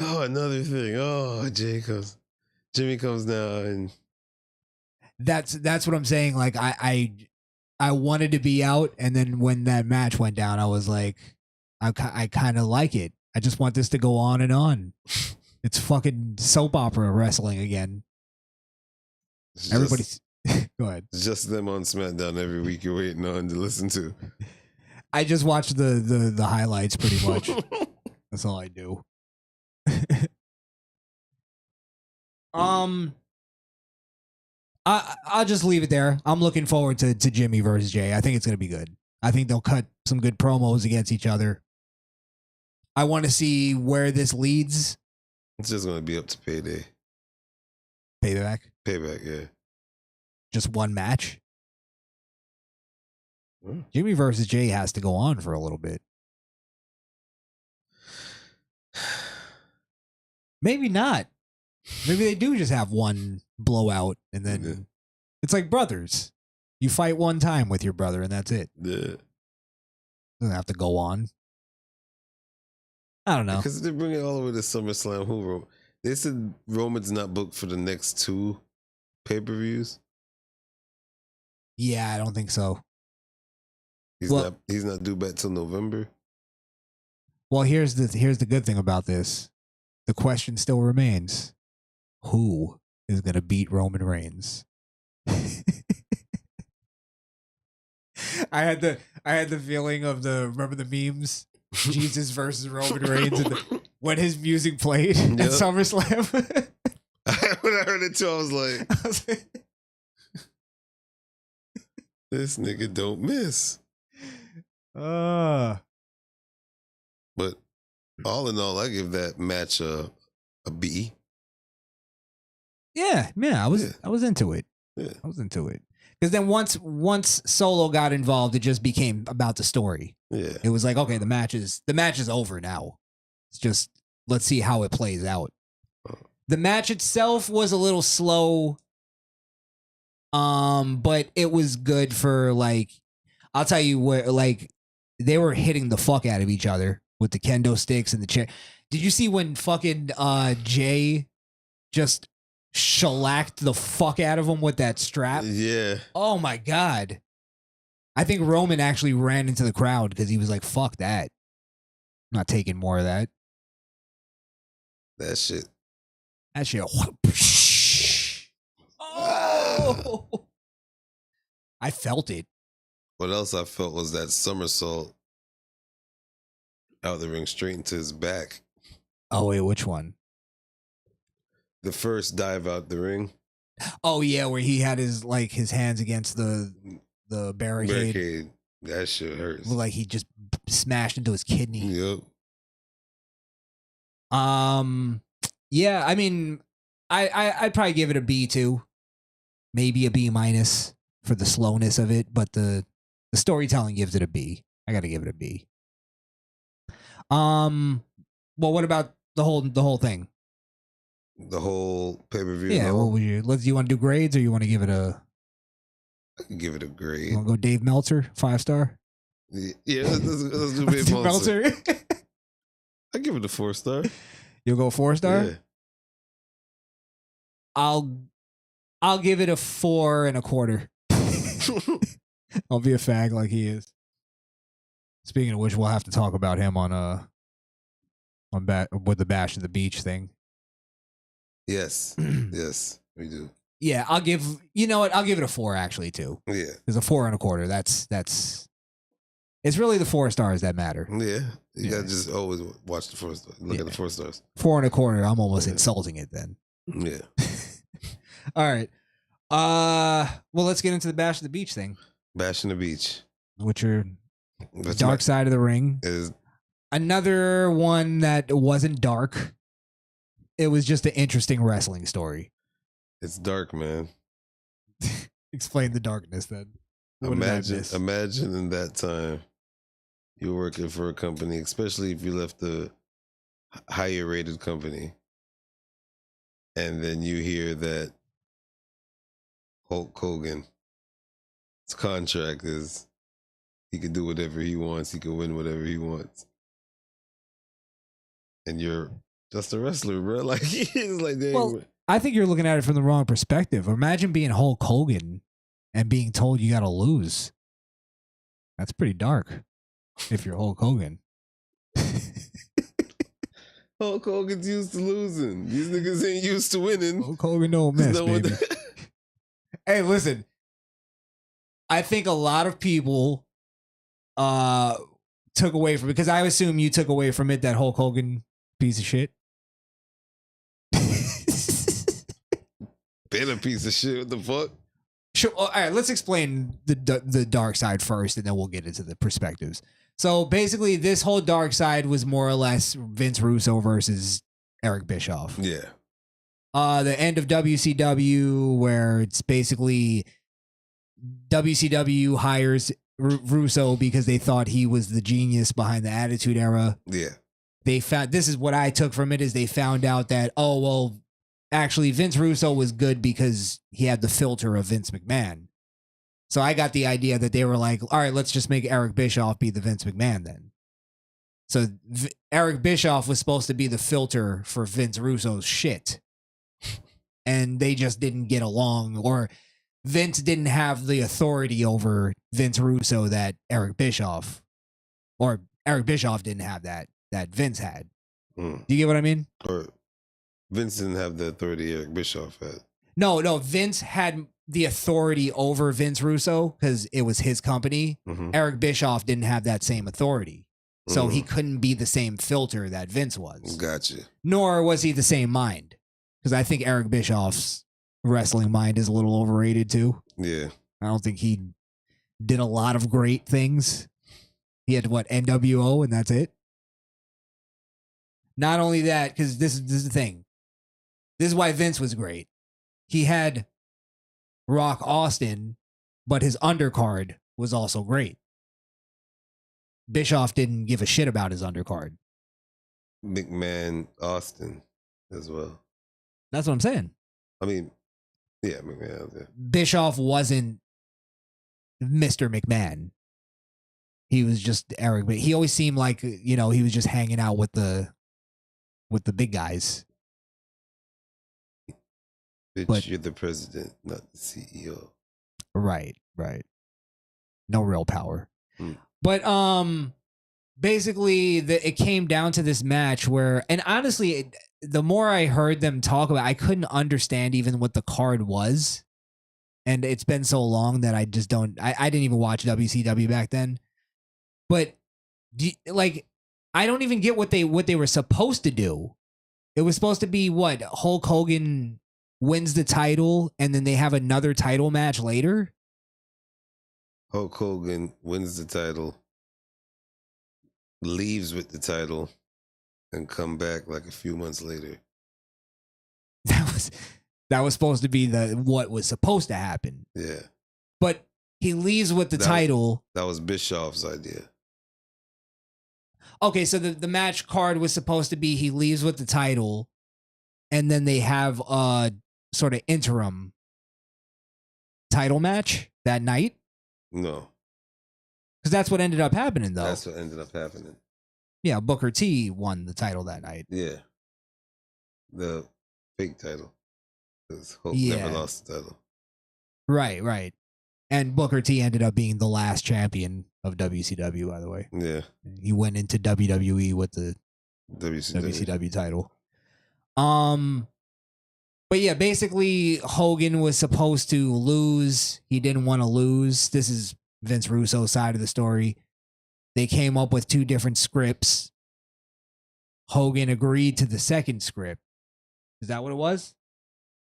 oh, another thing. Oh, Jimmy comes now, and that's what I'm saying. Like I wanted to be out, and then when that match went down, I was like, I kind of like it. I just want this to go on and on. It's fucking soap opera wrestling again. Everybody's go ahead. It's just them on SmackDown every week you're waiting on to listen to. I just watch the highlights pretty much. That's all I do. I'll just leave it there. I'm looking forward to Jimmy versus Jay. I think it's gonna be good. I think they'll cut some good promos against each other. I want to see where this leads. It's just gonna be up to payday. Payback, yeah. Just one match. Jimmy versus Jay has to go on for a little bit. Maybe not. Maybe they do just have one blowout and then it's like brothers. You fight one time with your brother and that's it. Yeah. Doesn't have to go on. I don't know. Because they bring it all the way to SummerSlam. They said Roman's not booked for the next 2 pay-per-views. Yeah, I don't think so. He's not due back till November. Well, here's the good thing about this. The question still remains. Who is going to beat Roman Reigns? I had the feeling of remember the memes? Jesus versus Roman Reigns and when his music played at SummerSlam. When I heard it too, I was like this nigga don't miss. But all in all, I give that match a B. Yeah, I was into it. Yeah. I was into it. Because then once Solo got involved, it just became about the story. Yeah. It was like, okay, the match is over now. It's just let's see how it plays out. The match itself was a little slow, but it was good for like, I'll tell you what, like they were hitting the fuck out of each other with the kendo sticks and the chair. Did you see when fucking Jay just shellacked the fuck out of him with that strap? Yeah. Oh my God. I think Roman actually ran into the crowd because he was like, fuck that. I'm not taking more of that. That shit. That shit. Oh! I felt it. What else I felt was that somersault out the ring straight into his back. Oh, wait, which one? The first dive out the ring. Oh, yeah, where he had his hands against the barricade. That shit hurts. Looked like he just smashed into his kidney. Yep. Yeah, I mean, I'd probably give it a B too. Maybe a B minus for the slowness of it, but the storytelling gives it a B. I gotta give it a B. Well, what about the whole thing? The whole pay-per-view. Yeah, what would you? Do you want to do grades, or you want to give it a? I can give it a grade. You want to go Dave Meltzer, 5-star? Yeah, let's do Dave Dave Meltzer. I give it a 4-star. You'll go 4-star. Yeah. I'll give it a 4 1/4. I'll be a fag like he is. Speaking of which, we'll have to talk about him on with the Bash of the Beach thing. Yes. Yes, we do. Yeah, I'll give it a 4 actually too. Yeah. There's a 4 1/4. That's it's really the 4 stars that matter. Yeah. You gotta just always watch the 4 stars. Look at the 4 stars. 4 1/4. I'm almost insulting it then. Yeah. All right. Well, let's get into the Bash of the Beach thing. Bash in the Beach. Which are dark side of the ring. Is another one that wasn't dark. It was just an interesting wrestling story. It's dark, man. Explain the darkness then. Imagine in that time you're working for a company, especially if you left a higher rated company, and then you hear that Hulk Hogan's contract is he can do whatever he wants, he can win whatever he wants. And you're just a wrestler, bro. Like, it's like, dang. Well, I think you're looking at it from the wrong perspective. Imagine being Hulk Hogan and being told you got to lose. That's pretty dark if you're Hulk Hogan. Hulk Hogan's used to losing. These niggas ain't used to winning. Hulk Hogan don't miss, baby. Hey, listen. I think a lot of people took away from it, because I assume you took away from it that Hulk Hogan piece of shit. Been a piece of shit. What the fuck? Sure. All right, let's explain the dark side first, and then we'll get into the perspectives. So basically, this whole dark side was more or less Vince Russo versus Eric Bischoff. Yeah. The end of WCW, where it's basically WCW hires Russo because they thought he was the genius behind the Attitude Era. Yeah. They found, this is what I took from it, is they found out that, oh, well, actually Vince Russo was good because he had the filter of Vince McMahon. So I got the idea that they were like, all right, let's just make Eric Bischoff be the Vince McMahon then. So Eric Bischoff was supposed to be the filter for Vince Russo's shit. And they just didn't get along, or Vince didn't have the authority over Vince Russo that Eric Bischoff, or Eric Bischoff didn't have that Vince had. Do you get what I mean? Or Vince didn't have the authority Eric Bischoff had. No, Vince had the authority over Vince Russo because it was his company. Mm-hmm. Eric Bischoff didn't have that same authority. So he couldn't be the same filter that Vince was. Gotcha. Nor was he the same mind. Because I think Eric Bischoff's wrestling mind is a little overrated too. Yeah. I don't think he did a lot of great things. He had, NWO, and that's it. Not only that, because this is the thing. This is why Vince was great. He had Rock Austin but his undercard was also great. Bischoff didn't give a shit about his undercard. McMahon, Austin as well. That's what I'm saying. I mean, yeah, McMahon. Yeah. Bischoff wasn't Mr. McMahon. He was just Eric, but he always seemed like, he was just hanging out with the big guys. Bitch, But- you're the president, not the CEO. Right. No real power. Hmm. But basically it came down to this match where, and honestly, the more I heard them talk about it, I couldn't understand even what the card was. And it's been so long that I just don't, I didn't even watch WCW back then. But I don't even get what they were supposed to do. It was supposed to be what? Hulk Hogan wins the title and then they have another title match later? Hulk Hogan wins the title, leaves with the title, and come back like a few months later. That was supposed to be what was supposed to happen. Yeah. But he leaves with the title. That was Bischoff's idea. Okay, so the match card was supposed to be he leaves with the title, and then they have a sort of interim title match that night. No. Because that's what ended up happening, though. That's what ended up happening. Yeah, Booker T won the title that night. Yeah. The fake title. Because Hulk Yeah. never lost the title. Right. And Booker T ended up being the last champion of WCW, by the way. Yeah. He went into WWE with the WCW title. But yeah, basically Hogan was supposed to lose. He didn't want to lose. This is Vince Russo's side of the story. They came up with two different scripts. Hogan agreed to the second script. Is that what it was?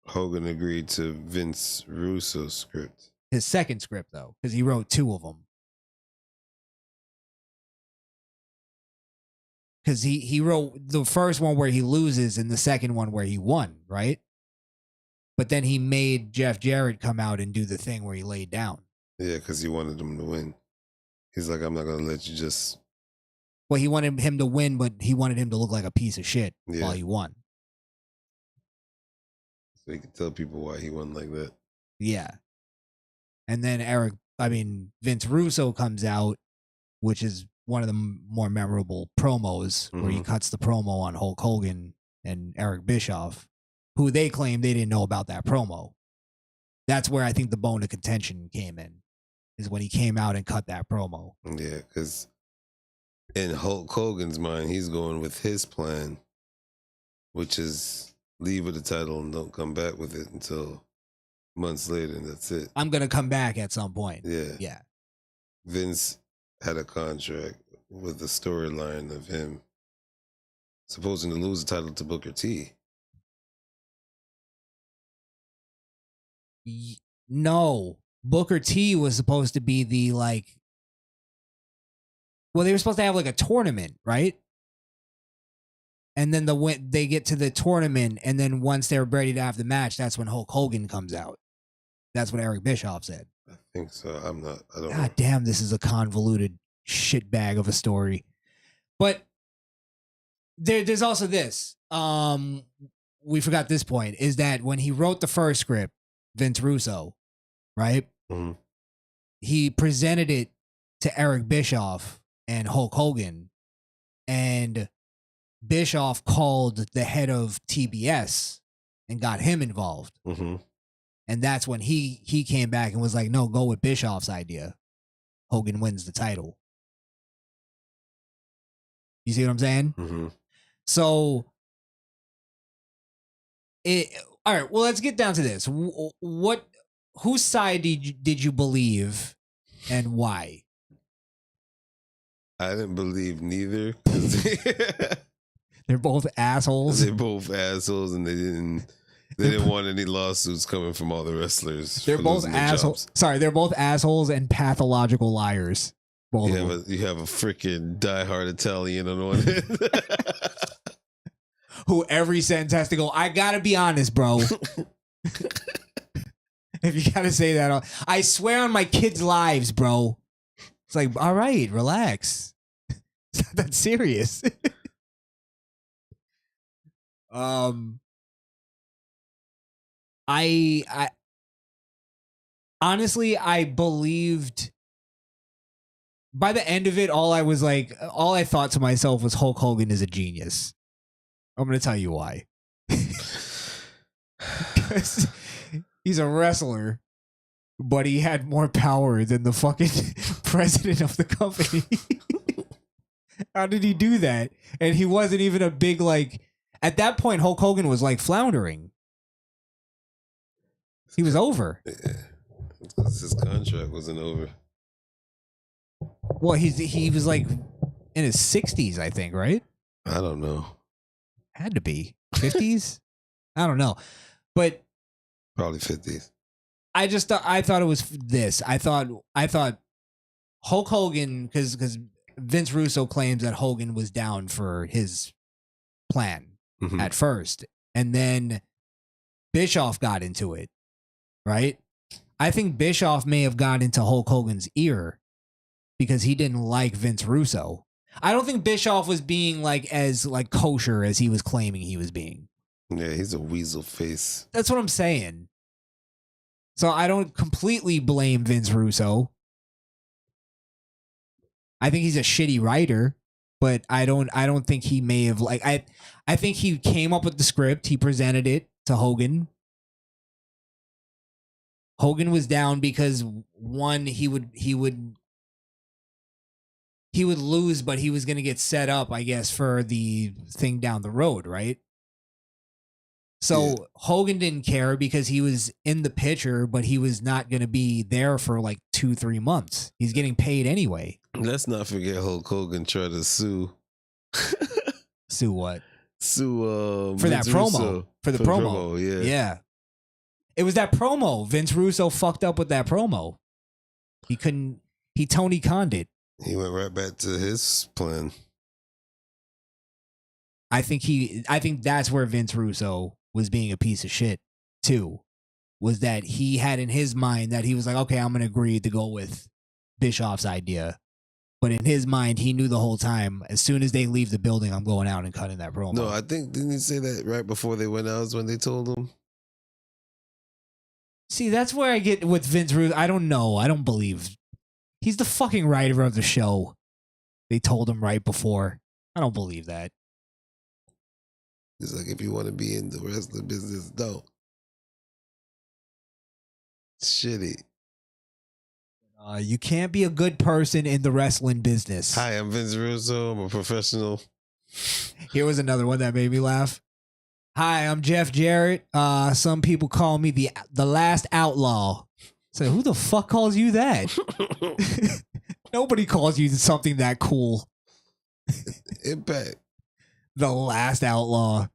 Hogan agreed to Vince Russo's script. His second script, though, because he wrote two of them. Because he wrote the first one where he loses and the second one where he won, right? But then he made Jeff Jarrett come out and do the thing where he laid down. Yeah, because he wanted him to win. He's like, I'm not going to let you just... Well, he wanted him to win, but he wanted him to look like a piece of shit while he won. So he could tell people why he won like that. Yeah. And then Vince Russo comes out, which is one of the more memorable promos where he cuts the promo on Hulk Hogan and Eric Bischoff, who they claim they didn't know about that promo. That's where I think the bone of contention came in, is when he came out and cut that promo. Yeah, because in Hulk Hogan's mind, he's going with his plan, which is leave with the title and don't come back with it until months later, and that's it. I'm going to come back at some point. Yeah. Vince had a contract with the storyline of him supposing to lose the title to Booker T. No. Booker T was supposed to be the they were supposed to have a tournament, right? And then they get to the tournament, and then once they're ready to have the match, that's when Hulk Hogan comes out. That's what Eric Bischoff said. I think so. I don't know. God damn, this is a convoluted shitbag of a story. But there's also this. We forgot this point, is that when he wrote the first script, Vince Russo, right? Mm-hmm. He presented it to Eric Bischoff and Hulk Hogan, and Bischoff called the head of TBS and got him involved. Mm-hmm. And that's when he came back and was like, no, go with Bischoff's idea. Hogan wins the title. You see what I'm saying? Mm-hmm. So, all right, well, let's get down to this. Whose side did you believe and why? I didn't believe neither. 'Cause They're both assholes. They're both assholes, and they didn't want any lawsuits coming from all the wrestlers. They're both assholes. Sorry, they're both assholes and pathological liars. Both of them. You have a freaking diehard Italian on one end. Who every sentence has to go, I gotta be honest, bro. if you gotta say that, I swear on my kids' lives, bro. It's like, all right, relax. It's not that serious. I honestly, I believed by the end of it, all I thought to myself was Hulk Hogan is a genius. I'm going to tell you why. Because he's a wrestler, but he had more power than the fucking president of the company. How did he do that? And he wasn't even a big, at that point, Hulk Hogan was floundering. He was over. Yeah. Because his contract wasn't over. Well, he was in his 60s, I think, right? I don't know. Had to be 50s. I don't know, but Probably 50s. I thought it was this. I thought Hulk Hogan, because Vince Russo claims that Hogan was down for his plan at first, and then Bischoff got into it, right? I think Bischoff may have got into Hulk Hogan's ear because he didn't like Vince Russo. I don't think Bischoff was being as kosher as he was claiming he was being. Yeah, he's a weasel face. That's what I'm saying. So I don't completely blame Vince Russo. I think he's a shitty writer, but I don't think he may have I think he came up with the script, he presented it to Hogan. Hogan was down because one, he would lose, but he was going to get set up, I guess, for the thing down the road, right? So yeah. Hogan didn't care because he was in the picture, but he was not going to be there for 2-3 months. He's getting paid anyway. Let's not forget Hulk Hogan tried to sue. Sue what? Sue for Vince that promo. Russo. For the promo. Yeah. Yeah. It was that promo. Vince Russo fucked up with that promo. He Tony Khan'd it. He went right back to his plan. I think that's where Vince Russo was being a piece of shit too. Was that he had in his mind that he was like, okay, I'm going to agree to go with Bischoff's idea. But in his mind, he knew the whole time, as soon as they leave the building, I'm going out and cutting that promo. No, I think, didn't he say that right before they went out is when they told him? See, that's where I get with Vince Russo. I don't know. I don't believe. He's the fucking writer of the show. They told him right before. I don't believe that. It's like, if you want to be in the wrestling business, don't. Shitty. You can't be a good person in the wrestling business. Hi, I'm Vince Russo. I'm a professional. Here was another one that made me laugh. Hi, I'm Jeff Jarrett. Some people call me the last outlaw. So who the fuck calls you that? Nobody calls you something that cool. Impact. The last outlaw.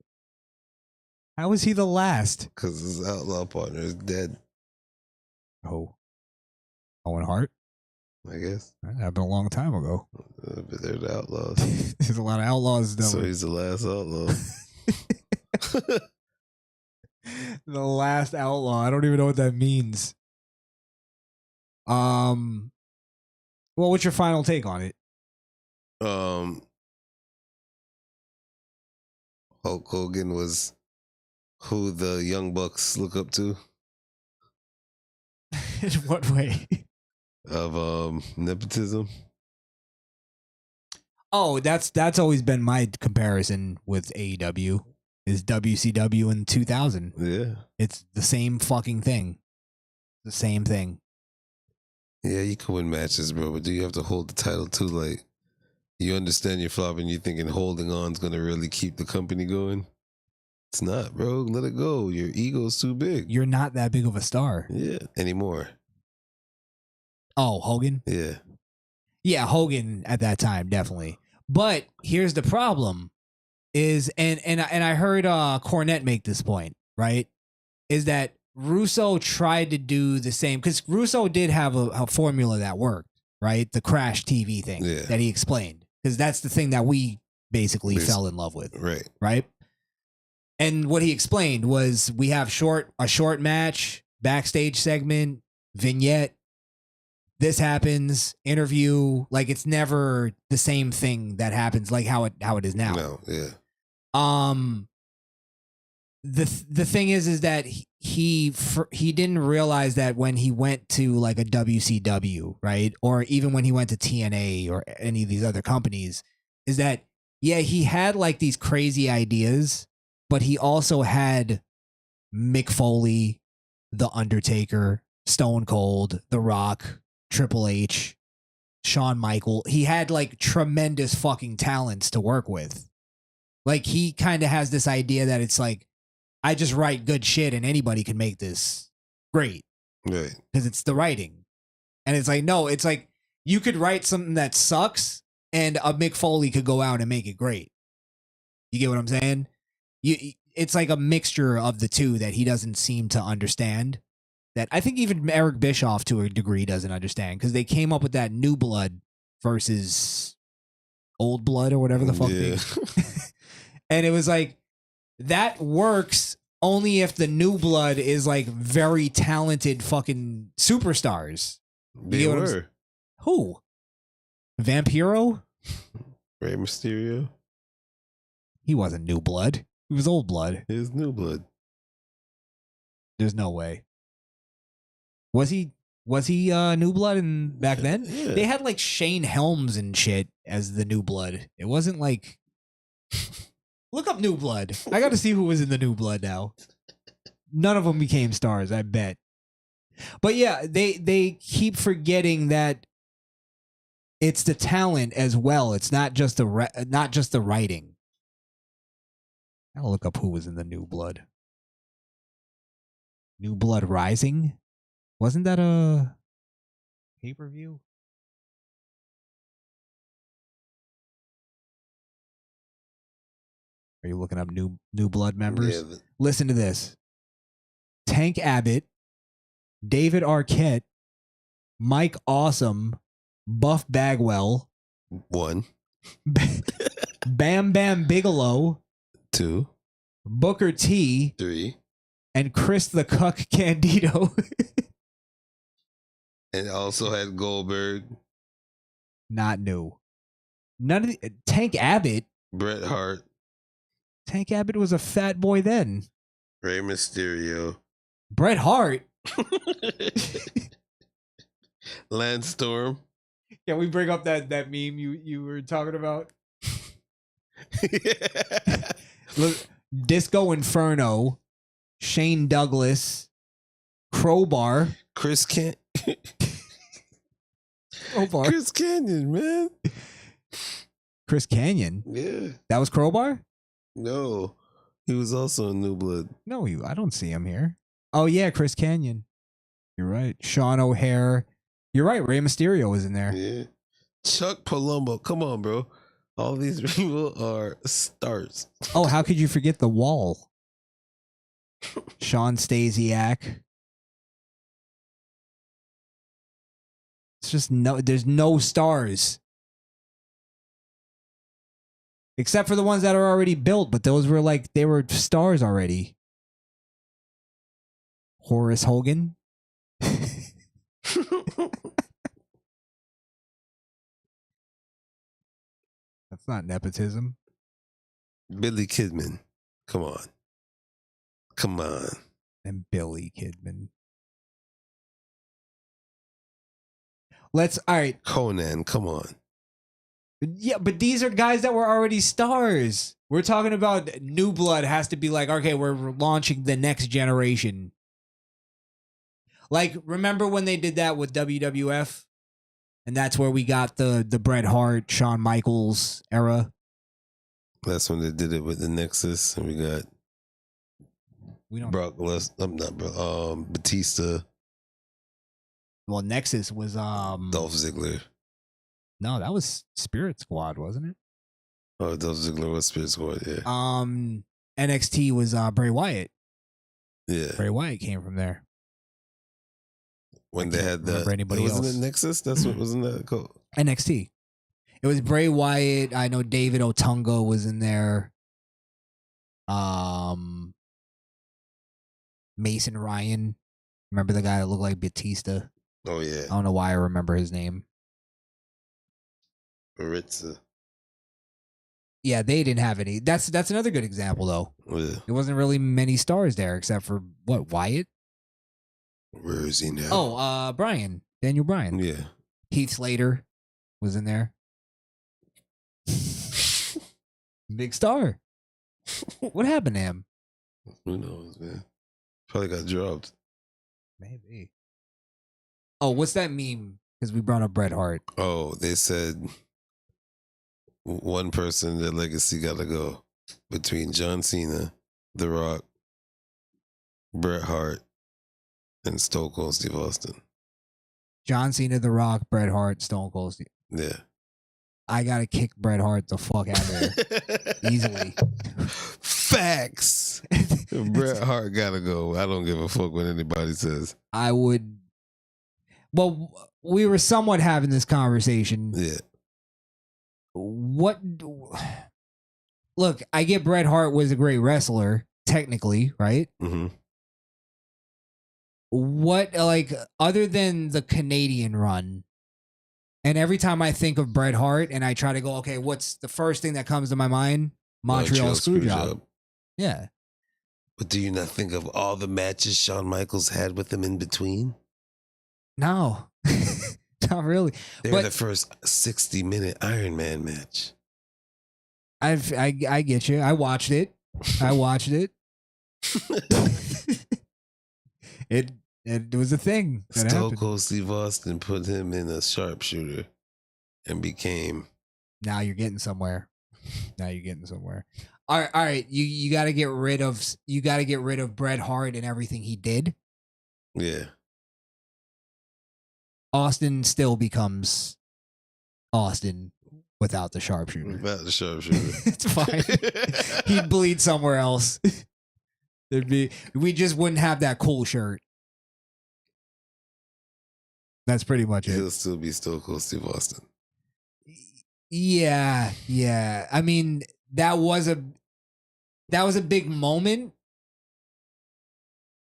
How is he the last? Because his outlaw partner is dead. Oh. Owen Hart? I guess. That happened a long time ago. But they're the outlaws. There's a lot of outlaws. So he's the last outlaw. The last outlaw. I don't even know what that means. Well, what's your final take on it? Hulk Hogan was who the Young Bucks look up to. In what way? Of nepotism. Oh, that's always been my comparison with AEW. Is WCW in 2000. Yeah. It's the same fucking thing. The same thing. Yeah, you can win matches, bro, but do you have to hold the title too? Like, you understand you're flopping, you're thinking holding on is going to really keep the company going? It's not, bro. Let it go. Your ego's too big. You're not that big of a star. Yeah, anymore. Oh, Hogan? Yeah. Yeah, Hogan at that time, definitely. But here's the problem. And I heard Cornette make this point, right? Is that Russo tried to do the same, because Russo did have a formula that worked, right? The Crash TV thing that he explained, because that's the thing that we basically fell in love with, right? And what he explained was we have a short match, backstage segment, vignette, this happens, interview. Like, it's never the same thing that happens like how it is now. No, yeah. The thing is that he didn't realize that when he went to like a WCW, right? Or even when he went to TNA or any of these other companies, is that, yeah, he had like these crazy ideas, but he also had Mick Foley, The Undertaker, Stone Cold, The Rock, Triple H, Shawn Michaels. He had like tremendous fucking talents to work with. Like, he kind of has this idea that it's like, I just write good shit and anybody can make this great. Right. Because it's the writing. And it's like, no, it's like you could write something that sucks and a Mick Foley could go out and make it great. You get what I'm saying? It's like a mixture of the two that he doesn't seem to understand. That I think even Eric Bischoff to a degree doesn't understand, because they came up with that New Blood versus Old Blood or whatever the fuck. Yeah. And it was like, that works only if the New Blood is like very talented fucking superstars. They were. Who? Vampiro? Rey Mysterio. He wasn't New Blood. He was Old Blood. He was New Blood. There's no way. Was he New Blood back then? Yeah. They had like Shane Helms and shit as the New Blood. It wasn't like... Look up New Blood. I got to see who was in the New Blood now. None of them became stars, I bet. But yeah, they keep forgetting that it's the talent as well. It's not just the writing. I'll look up who was in the New Blood. New Blood Rising? Wasn't that a pay-per-view? Are you looking up New Blood members? Yeah, Listen to this. Tank Abbott, David Arquette, Mike Awesome, Buff Bagwell, 1, Bam Bam Bigelow, 2, Booker T, 3, and Chris the Cuck Candido. and also had Goldberg, Not new. None of the, Tank Abbott. Bret Hart, Tank Abbott was a fat boy then. Rey Mysterio, Bret Hart. Lance Storm. Can we bring up that meme you were talking about? Look, Disco Inferno, Shane Douglas, Crowbar. Chris Crowbar. Chris Canyon, man. Chris Canyon. Yeah. That was Crowbar? No. He was also in New Blood. No, I don't see him here. Oh yeah, Chris Canyon. You're right. Sean O'Hare. You're right. Rey Mysterio was in there. Yeah. Chuck Palumbo. Come on, bro. All these people are stars. Oh, how could you forget the Wall? Sean Stasiak. It's just there's no stars. Except for the ones that are already built, but those were like, they were stars already. Horace Hogan. That's not nepotism. Billy Kidman. Come on. Come on. And Billy Kidman. All right. Conan, come on. Yeah, but these are guys that were already stars. We're talking about New Blood has to be like, okay, we're launching the next generation. Like, remember when they did that with WWF? And that's where we got the Bret Hart, Shawn Michaels era. That's when they did it with the Nexus, and we got Brock Lesnar. I'm not Brock. Batista. Well, Nexus was Dolph Ziggler. No, that was Spirit Squad, wasn't it? Oh, Dolph Ziggler was Spirit Squad, yeah. NXT was Bray Wyatt. Yeah. Bray Wyatt came from there. When they had that, wasn't it Nexus? That's what wasn't that called? NXT. It was Bray Wyatt. I know David Otunga was in there. Mason Ryan. Remember the guy that looked like Batista? Oh yeah, I don't know why I remember his name. Maritza. Yeah, they didn't have any. That's another good example though. Yeah. There wasn't really many stars there except for what, Wyatt? Where is he now? Oh, Daniel Bryan. Yeah. Heath Slater was in there. Big star. What happened to him? Who knows, man? Probably got dropped. Maybe. Oh, what's that meme? Because we brought up Bret Hart. Oh, they said one person, their legacy got to go between John Cena, The Rock, Bret Hart, and Stone Cold Steve Austin. John Cena, The Rock, Bret Hart, Stone Cold Steve. Yeah. I gotta kick Bret Hart the fuck out of there easily. Facts. Bret Hart gotta go. I don't give a fuck what anybody says. I would. Well, we were somewhat having this conversation. Yeah. What? Look, I get Bret Hart was a great wrestler, technically, right? Mm-hmm. What, like, other than the Canadian run, and every time I think of Bret Hart and I try to go, okay, what's the first thing that comes to my mind? Montreal Screwjob. Yeah. But do you not think of all the matches Shawn Michaels had with him in between? No, not really. They were the first 60-minute Iron Man match. I get you. I watched it. It was a thing. Stone Cold Steve Austin put him in a sharpshooter and became. Now you're getting somewhere. All right. You got to get rid of Bret Hart and everything he did. Yeah. Austin still becomes Austin without the sharpshooter. Without the sharpshooter. It's fine. He'd bleed somewhere else. We just wouldn't have that cool shirt. That's pretty much it. He'll still be Stone Cold Steve Austin. Yeah. I mean, that was a big moment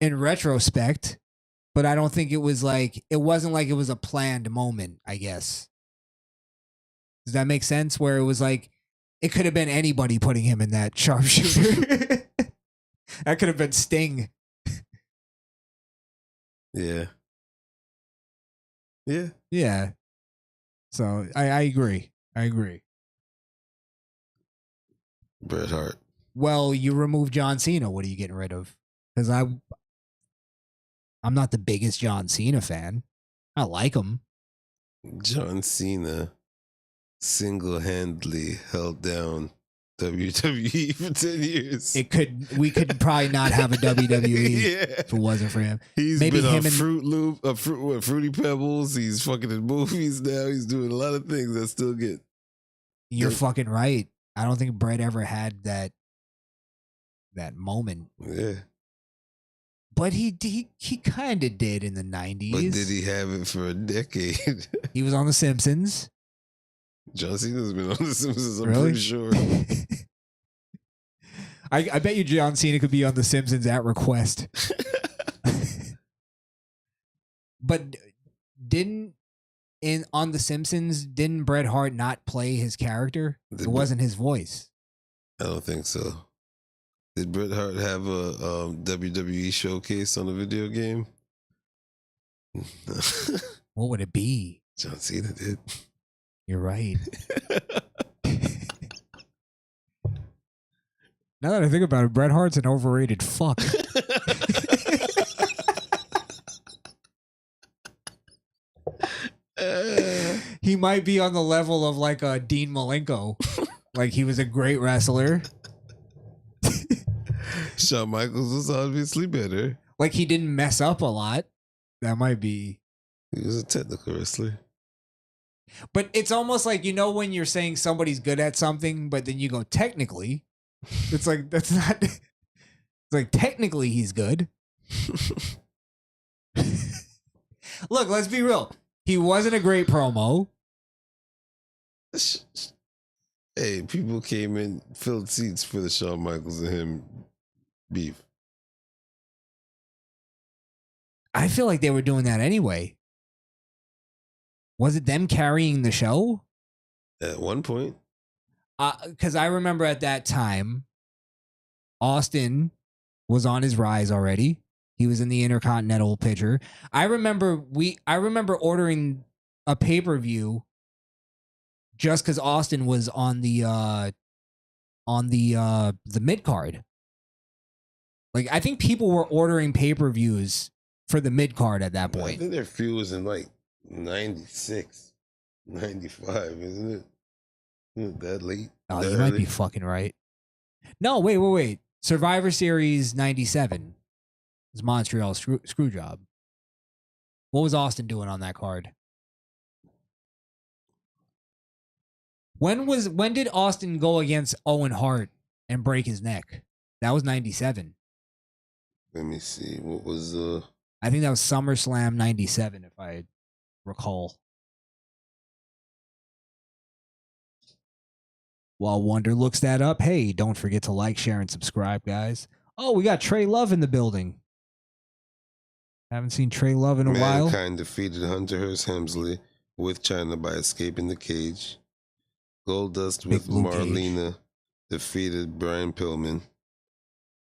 in retrospect, but I don't think it wasn't like it was a planned moment, I guess. Does that make sense? Where it was like, it could have been anybody putting him in that sharpshooter. That could have been Sting. Yeah. Yeah. Yeah. So I agree. Bret Hart. Well, you remove John Cena. What are you getting rid of? Because I'm not the biggest John Cena fan. I like him. John Cena single-handedly held down WWE for 10 years. We could probably not have a WWE if it wasn't for him. He's been on Fruit Loop, Fruity Pebbles. He's fucking in movies now. He's doing a lot of things that still get. You're fucking right. I don't think Bret ever had that moment. Yeah. But he kind of did in the 90s. But did he have it for a decade? He was on The Simpsons. John Cena's been on The Simpsons, I'm Really? pretty sure. I bet you John Cena could be on The Simpsons at request. But on The Simpsons, didn't Bret Hart not play his character? It wasn't his voice. I don't think so. Did Bret Hart have a WWE showcase on a video game? What would it be? John Cena did. You're right. Now that I think about it, Bret Hart's an overrated fuck. He might be on the level of like a Dean Malenko. Like he was a great wrestler. Shawn Michaels was obviously better. Like he didn't mess up a lot. That might be. He was a technical wrestler. But it's almost like, when you're saying somebody's good at something, but then you go technically, it's like, that's not, it's like technically he's good. Look, let's be real. He wasn't a great promo. Hey, people came in, filled seats for the Shawn Michaels and him beef. I feel like they were doing that anyway. Was it them carrying the show? At one point. Because I remember at that time, Austin was on his rise already. He was in the Intercontinental picture. I remember ordering a pay-per-view just because Austin was on the mid card. Like, I think people were ordering pay-per-views for the mid card at that point. I think their feud was in like 96, 95, isn't it? Isn't it that late? Oh, that you might early? be fucking right. No, wait. Survivor Series 97 was Montreal screw job. What was Austin doing on that card? When did Austin go against Owen Hart and break his neck? That was 97. Let me see. What was I think that was SummerSlam 97, if I recall. While Wonder looks that up, hey, don't forget to like, share, and subscribe, guys. Oh, we got Trey Love in the building. Haven't seen Trey Love in a while. Mankind defeated Hunter Hearst Helmsley with China by escaping the cage. Goldust with Blue Marlena defeated Brian Pillman.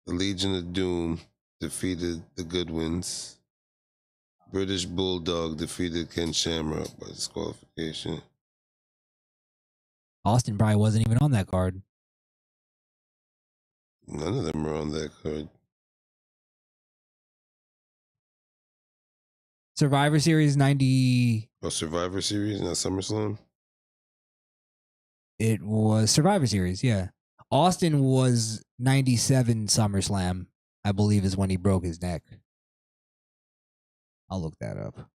The Legion of Doom defeated the Goodwins. British Bulldog defeated Ken Shamrock by disqualification. Austin probably wasn't even on that card. None of them are on that card. Survivor Series 90. Oh, Survivor Series, not SummerSlam? It was Survivor Series, yeah. Austin was 97 SummerSlam, I believe, is when he broke his neck. I'll look that up.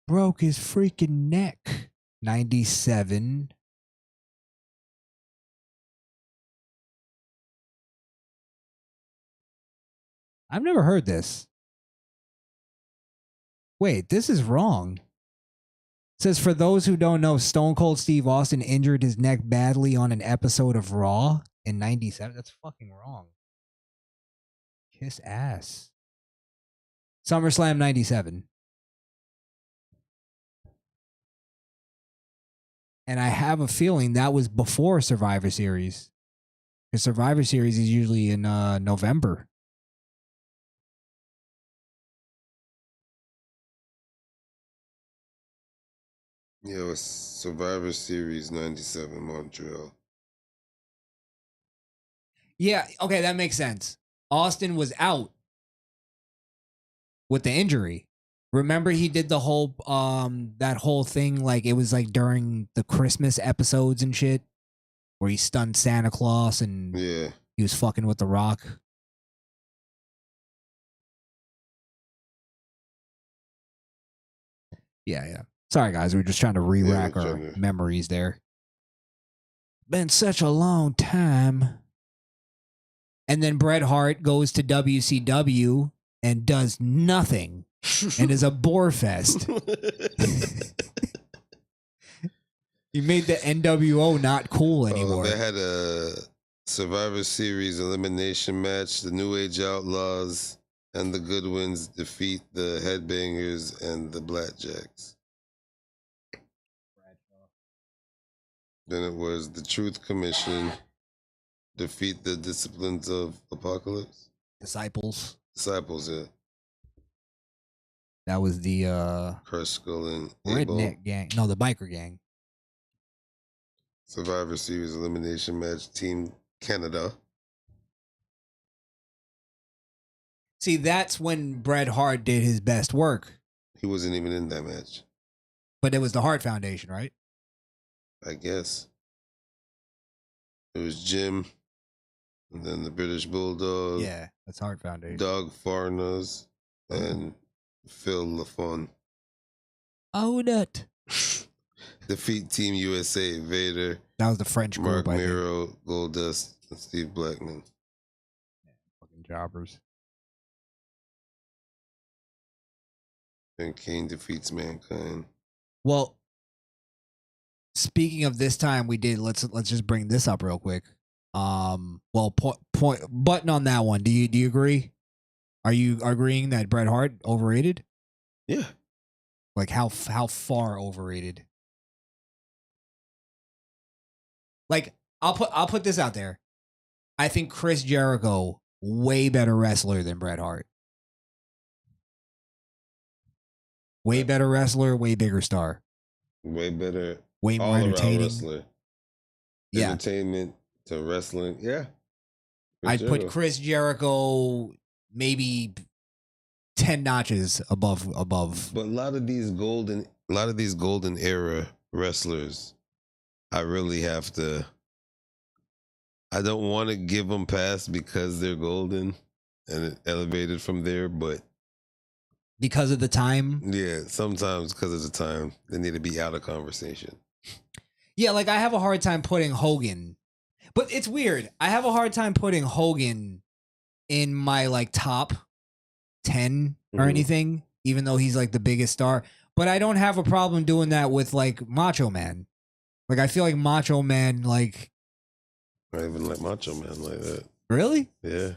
Broke his freaking neck. 97. I've never heard this. Wait, this is wrong. It says, for those who don't know, Stone Cold Steve Austin injured his neck badly on an episode of Raw in 97. That's fucking wrong. Kiss ass. SummerSlam 97. And I have a feeling that was before Survivor Series. Because Survivor Series is usually in November. Yeah, it was Survivor Series 97 Montreal. Yeah, okay, that makes sense. Austin was out with the injury. Remember he did the whole that whole thing, like it was like during the Christmas episodes and shit where he stunned Santa Claus and Yeah. he was fucking with The Rock. Yeah. Sorry guys, we're just trying to re-rack our memories there. Been such a long time. And then Bret Hart goes to WCW and does nothing and is a bore fest. He made the NWO not cool anymore. They had a Survivor Series elimination match. The New Age Outlaws and the Goodwins defeat the Headbangers and the Blackjacks. Then it was the Truth Commission defeat the Disciplines of Apocalypse. Disciples, yeah. That was the Crush Skull and Redneck gang. No, the biker gang. Survivor Series elimination match, Team Canada. See, that's when Bret Hart did his best work. He wasn't even in that match. But it was the Hart Foundation, right? I guess. It was Jim, and then the British Bulldog. Yeah, that's Hart Foundation. Doug Farnes, and Phil LaFon. Oh, that. Defeat Team USA, Vader. That was the French group, Mark Miro, Goldust, and Steve Blackman. Yeah, fucking jobbers. And Kane defeats Mankind. Well, speaking of this time we did, let's just bring this up real quick. Well, point button on that one. Do you agree? Are you agreeing that Bret Hart overrated? Yeah. Like how far overrated? Like I'll put this out there. I think Chris Jericho way better wrestler than Bret Hart. Way better wrestler, way bigger star. Way better. Way more all around entertaining. Wrestler. Yeah. Entertainment to wrestling. Yeah. I'd put Chris Jericho maybe 10 notches above. But a lot of these golden era wrestlers, I really have to. I don't want to give them pass because they're golden and it elevated from there, but because of the time. Yeah, sometimes because of the time, they need to be out of conversation. Yeah, like I have a hard time putting Hogan, but it's weird. I have a hard time putting Hogan in my like top 10 or anything, even though he's like the biggest star. But I don't have a problem doing that with like Macho Man. Like I feel like Macho Man, like I even like Macho Man like that. Really? Yeah.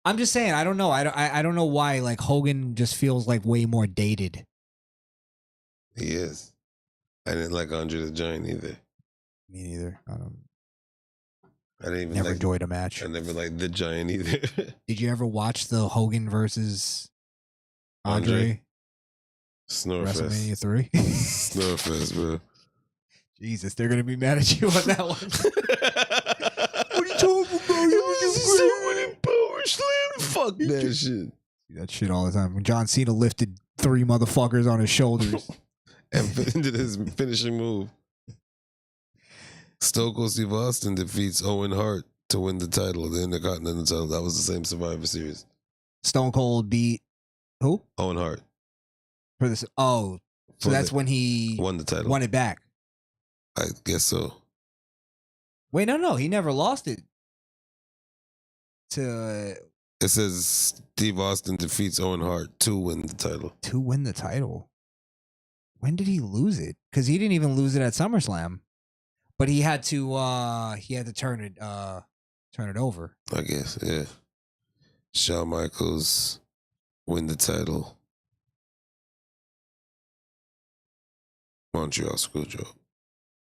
I'm just saying. I don't know. I don't know why. Like Hogan just feels like way more dated. He is. I didn't like Andre the Giant either. Me neither. I didn't even never enjoyed a match. I never liked the Giant either. Did you ever watch the Hogan versus Andre? Snorefest. WrestleMania 3? Snorefest, bro. Jesus, they're gonna be mad at you on that one. What are you talking about? Someone in Power Slam. Fuck that shit. See that shit all the time. When John Cena lifted 3 motherfuckers on his shoulders and did his finishing move. Stone Cold Steve Austin defeats Owen Hart to win the title, the Intercontinental title. That was the same Survivor Series. Stone Cold beat who? Owen Hart. For this. Oh, so that's when he won the title. Won it back. I guess so. Wait, no, he never lost it. To it says Steve Austin defeats Owen Hart to win the title. To win the title. When did he lose it? Because he didn't even lose it at SummerSlam, but he had to turn it over. I guess, yeah. Shawn Michaels win the title. Montreal Screwjob.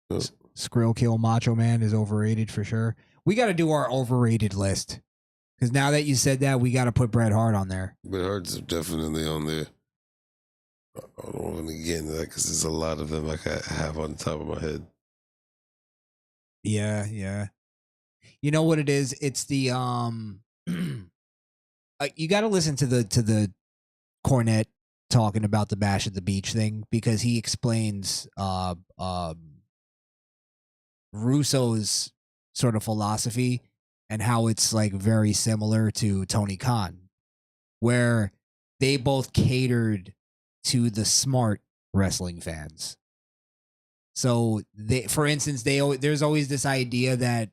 Oh. Skrill Kill Macho Man is overrated for sure. We got to do our overrated list. Because now that you said that, we got to put Bret Hart on there. Bret Hart's definitely on there. I don't want to get into that because there's a lot of them like I have on the top of my head. Yeah. You know what it is? It's the you got to listen to the Cornette talking about the Bash at the Beach thing, because he explains Russo's sort of philosophy and how it's like very similar to Tony Khan, where they both catered to the smart wrestling fans. So for instance, there's always this idea that,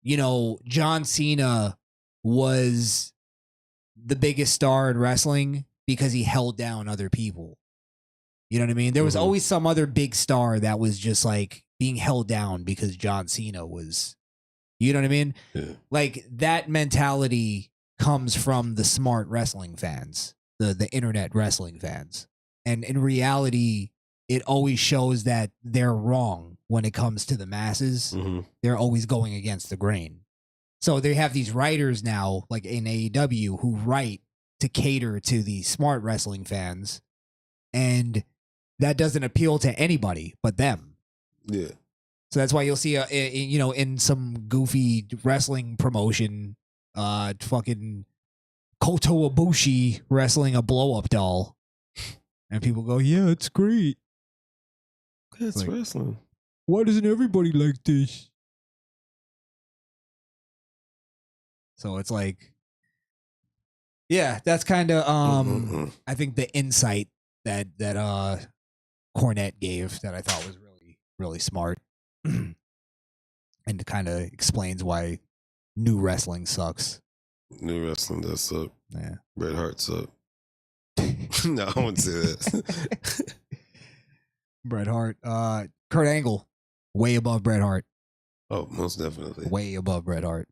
you know, John Cena was the biggest star in wrestling because he held down other people. You know what I mean? There was always some other big star that was just like being held down because John Cena was, you know what I mean? Yeah. Like that mentality comes from the smart wrestling fans, the internet wrestling fans. And in reality, it always shows that they're wrong when it comes to the masses. They're always going against the grain. So they have these writers now, like in AEW, who write to cater to the smart wrestling fans. And that doesn't appeal to anybody but them. Yeah. So that's why you'll see, in some goofy wrestling promotion, fucking Kota Ibushi wrestling a blow-up doll. And people go, yeah, it's great. That's like, wrestling. Why doesn't everybody like this? So it's like, yeah, that's kind of, I think the insight that Cornette gave that I thought was really, really smart. And it kind of explains why new wrestling sucks. New wrestling does suck. Yeah. Bret Hart suck. No, I wouldn't say that. Bret Hart. Kurt Angle, way above Bret Hart. Oh, most definitely. Way above Bret Hart.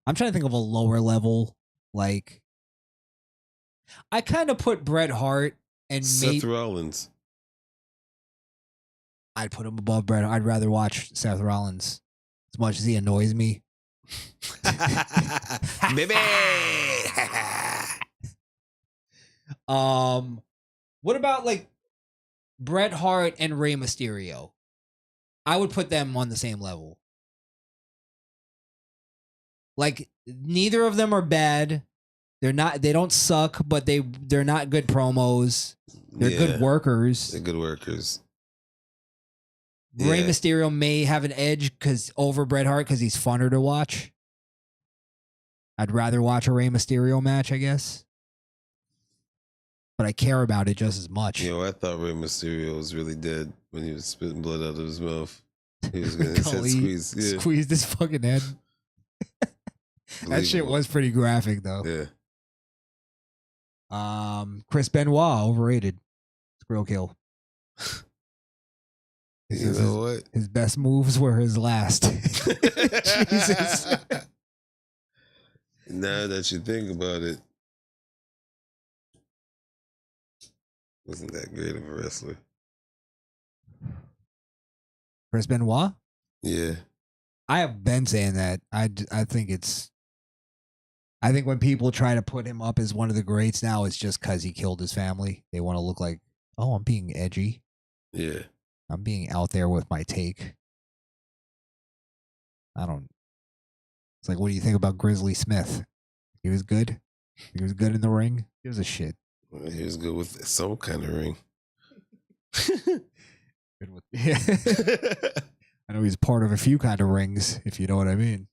I'm trying to think of a lower level. Like, I kind of put Bret Hart and Seth Rollins. I'd put him above Bret Hart. I'd rather watch Seth Rollins as much as he annoys me. Baby. What about like Bret Hart and Rey Mysterio? I would put them on the same level. Like, neither of them are bad. They don't suck, but they're not good promos. They're good workers. They're good workers. Rey Mysterio may have an edge over Bret Hart because he's funner to watch. I'd rather watch a Rey Mysterio match, I guess. But I care about it just as much. Yo, I thought Rey Mysterio was really dead when he was spitting blood out of his mouth. He was getting his head squeezed. Yeah. Squeezed his fucking head. That shit was pretty graphic, though. Yeah. Chris Benoit, overrated. Squirrel kill. You know what? His best moves were his last. Jesus. Now that you think about it, wasn't that great of a wrestler. Chris Benoit? Yeah. I have been saying that. I think when people try to put him up as one of the greats now, it's just because he killed his family. They want to look like, oh, I'm being edgy. Yeah. I'm being out there with my take. It's like, what do you think about Grizzly Smith? He was good? He was good in the ring? He was a shit. Well, he was good with some kind of ring. Good with, yeah. I know he's part of a few kind of rings, if you know what I mean.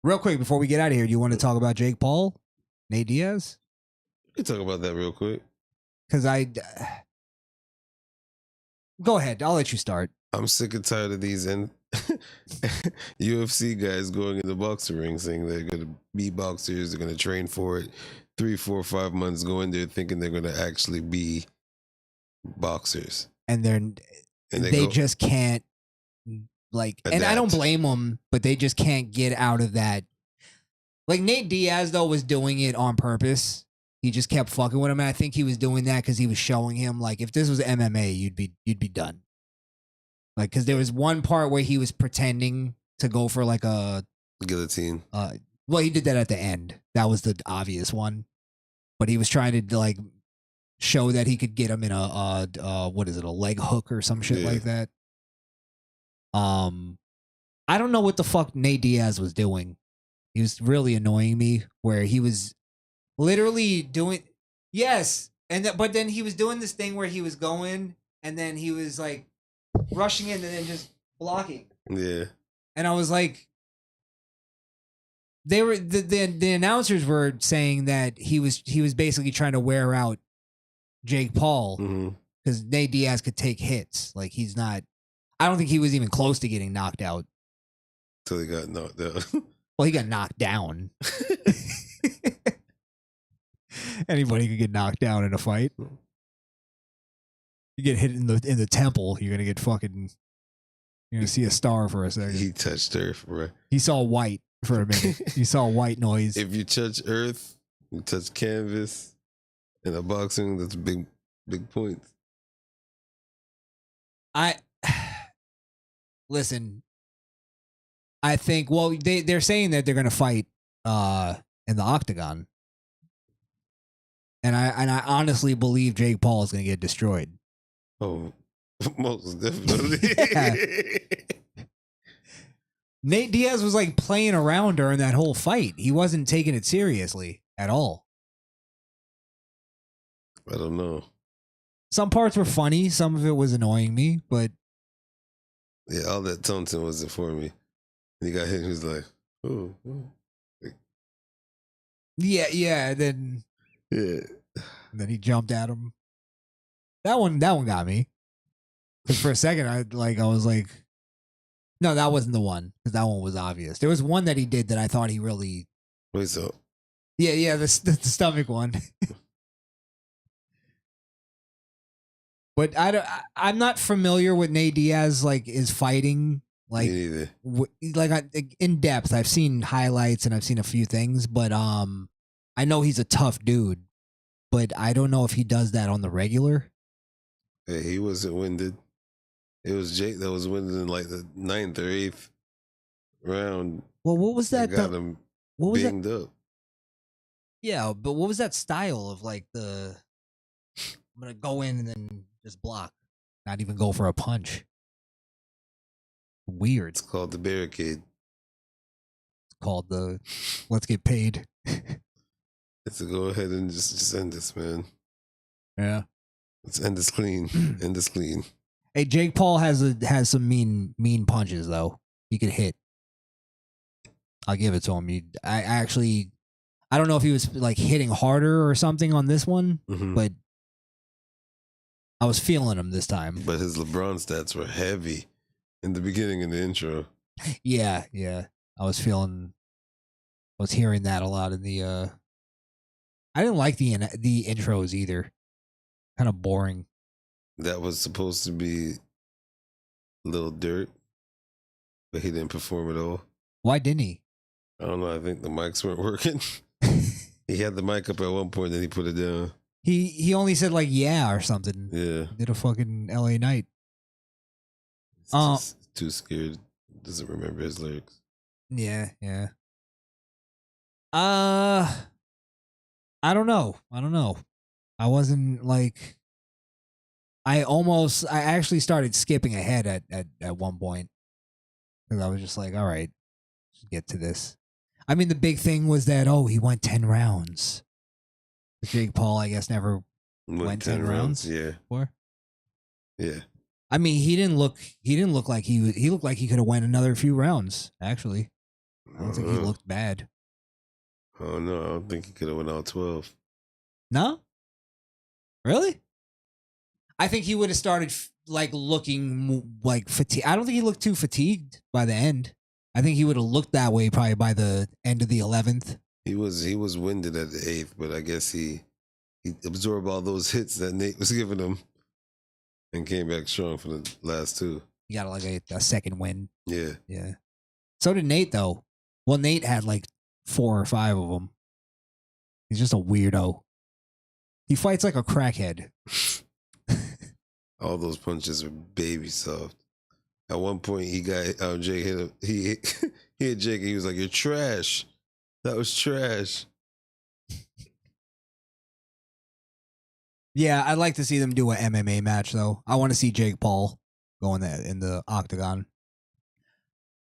Real quick, before we get out of here, do you want to talk about Jake Paul? Nate Diaz? We can talk about that real quick. Because go ahead. I'll let you start. I'm sick and tired of these UFC guys going in the boxing ring saying they're going to be boxers, they're going to train for it 3, 4, 5 months, go in there thinking they're going to actually be boxers. And they just can't, like, adapt. And I don't blame them, but they just can't get out of that. Like, Nate Diaz, though, was doing it on purpose. He just kept fucking with him, and I think he was doing that because he was showing him, like, if this was MMA, you'd be done. Like, because there was one part where he was pretending to go for like a guillotine. Well, he did that at the end. That was the obvious one, but he was trying to like show that he could get him in a what is it, a leg hook or some shit like that. I don't know what the fuck Nate Diaz was doing. He was really annoying me. Where he was literally doing but then he was doing this thing where he was going and then he was like rushing in and then just blocking. Yeah. And I was like, they were the announcers were saying that he was basically trying to wear out Jake Paul because Nate Diaz could take hits. Like, he's not. I don't think he was even close to getting knocked out. Till he got knocked out. Well, he got knocked down. Anybody could get knocked down in a fight. You get hit in the temple, you're gonna get fucking. You're gonna see a star for a second. He touched earth, bro. He saw white for a minute. He saw white noise. If you touch earth, you touch canvas. In a boxing, that's big points. Listen. I think. Well, they're saying that they're gonna fight in the octagon, and I honestly believe Jake Paul is gonna get destroyed. Oh, most definitely. Yeah. Nate Diaz was like playing around during that whole fight. He wasn't taking it seriously at all. I don't know. Some parts were funny. Some of it was annoying me, but yeah, all that taunting wasn't for me. And he got hit. He was like, "Oh, like, yeah." Then and then he jumped at him. That one got me. Because for a second, I was like, no, that wasn't the one. Because that one was obvious. There was one that he did that I thought he really. Wait, so? Yeah, the stomach one. But I'm not familiar with Nate Diaz like is fighting like Me neither. in depth. I've seen highlights and I've seen a few things, but I know he's a tough dude, but I don't know if he does that on the regular. Hey, he wasn't winded. It was Jake that was winded in like the 9th or 8th round. Well, what was that? Got him What was that? banged up. Yeah, but what was that style of like I'm gonna go in and then just block, not even go for a punch. Weird. It's called the barricade. It's called the let's get paid. It's to go ahead and just end this, man. Yeah. Let's end this clean. End this clean. Hey, Jake Paul has some mean punches though. He could hit. I'll give it to him. I don't know if he was like hitting harder or something on this one, but I was feeling him this time. But his LeBron stats were heavy in the beginning in the intro. Yeah. I was hearing that a lot in the I didn't like the intros either. Kind of boring. That was supposed to be Lil Dirt, but he didn't perform at all. Why didn't he? I don't know. I think the mics weren't working. He had the mic up at one point, then he put it down. He only said like yeah or something. Yeah. Did a fucking LA Night. Just too scared. Doesn't remember his lyrics. Yeah. I don't know. I wasn't like I actually started skipping ahead at one point. Because I was just like, all right, let's get to this. I mean, the big thing was that, he went 10 rounds. Jake Paul, I guess, never went 10 rounds. Yeah. Before. Yeah. I mean, he didn't look like he looked like he could have went another few rounds, actually. I don't think he looked bad. Oh, no. I don't think he could have went all 12. No? Really? I think he would have started like looking like fatigued. I don't think he looked too fatigued by the end. I think he would have looked that way probably by the end of the 11th. He was winded at the 8th, but I guess he absorbed all those hits that Nate was giving him and came back strong for the last two. He got like a second win. Yeah. Yeah. So did Nate though. Well, Nate had like 4 or 5 of them. He's just a weirdo. He fights like a crackhead. All those punches were baby soft. At one point, he got Jake hit him. He hit Jake. And he was like, "You're trash. That was trash." Yeah, I'd like to see them do an MMA match though. I want to see Jake Paul go in the octagon.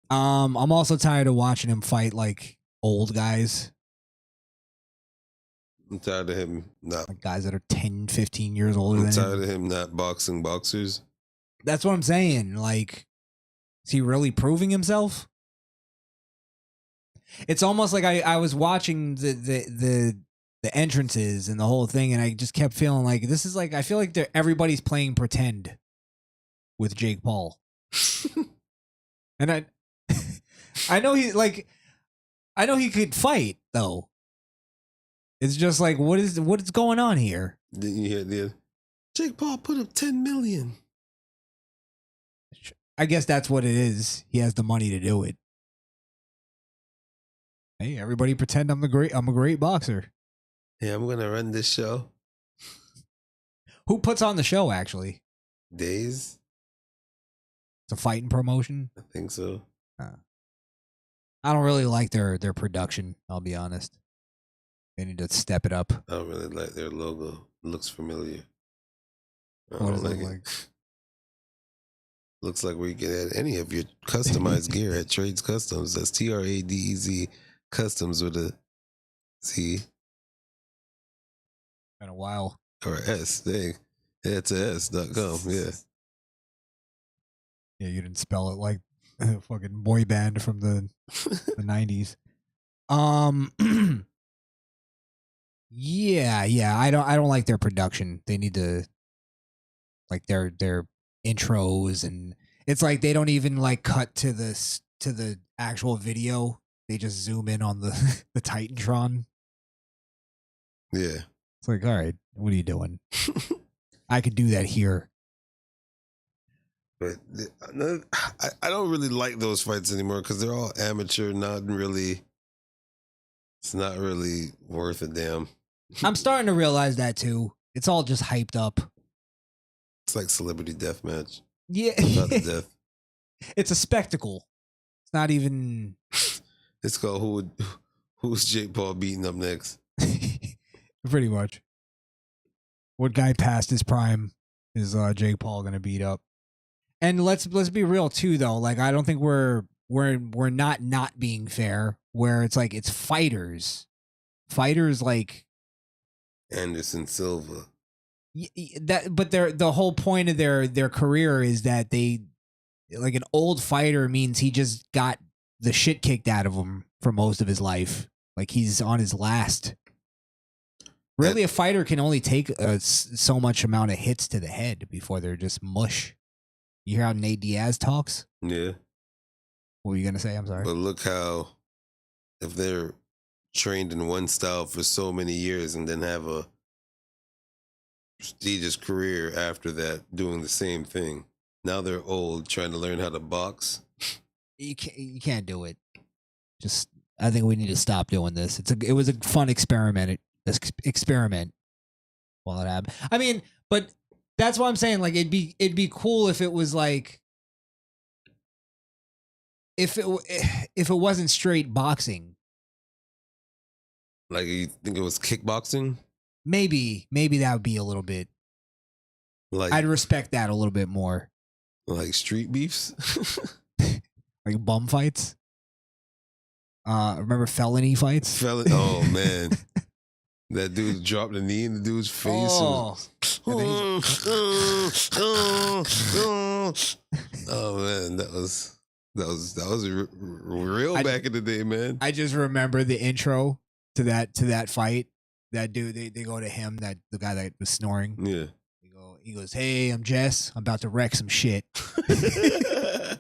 I'm also tired of watching him fight like old guys. I'm tired of him not. Like guys that are 10, 15 years older I'm than tired him. of him not boxing boxers. That's what I'm saying. Like, is he really proving himself? It's almost like I was watching the entrances and the whole thing, and I just kept feeling like this is like I feel like everybody's playing pretend with Jake Paul, and I know he could fight though. It's just like what is going on here? Didn't you hear the Jake Paul put up 10 million? I guess that's what it is. He has the money to do it. Hey, everybody pretend I'm a great boxer. Yeah, I'm gonna run this show. Who puts on the show actually? Days? It's a fighting promotion. I think so. I don't really like their production, I'll be honest. They need to step it up. I don't really like their logo. It looks familiar. What does it look like? Looks like where you can add any of your customized gear at Trades Customs. That's TRADEZ Customs with a Z. Been a while. Or S. Dang. Yeah, it's a S.com. Yeah. Yeah, you didn't spell it like a fucking boy band from the 90s. Yeah. I don't like their production. They need to like their intros, and it's like they don't even like cut to the actual video. They just zoom in on the Titantron. Yeah. It's like, all right, what are you doing? I could do that here. But I don't really like those fights anymore because they're all amateur, it's not really worth a damn. I'm starting to realize that too. It's all just hyped up. It's like celebrity deathmatch. Yeah. Without the death. It's a spectacle. It's not even. It's called who's Jake Paul beating up next? Pretty much. What guy past his prime is Jake Paul gonna beat up? And let's be real too, though. Like, I don't think we're not being fair. Where it's like it's fighters like Anderson Silva. But the whole point of their career is that they, like, an old fighter means he just got the shit kicked out of him for most of his life. Like, he's on his last. Really, a fighter can only take so much amount of hits to the head before they're just mush. You hear how Nate Diaz talks? Yeah. What were you gonna say? I'm sorry. But look how, if they're trained in one style for so many years and then have a prestigious career after that doing the same thing. Now they're old, trying to learn how to box. You can't do it. Just, I think we need to stop doing this. It was a fun experiment. While it happened. I mean, but that's what I'm saying. Like, it'd be cool if it was like, if it wasn't straight boxing. Like, you think it was kickboxing? Maybe that would be a little bit. Like, I'd respect that a little bit more. Like street beefs? Like bum fights? Remember felony fights? Oh, man. That dude dropped a knee in the dude's face. Oh, Oh man, that was real back in the day, man. I just remember the intro to that fight. That dude, they go to him, the guy that was snoring. Yeah. He goes, "Hey, I'm Jess. I'm about to wreck some shit."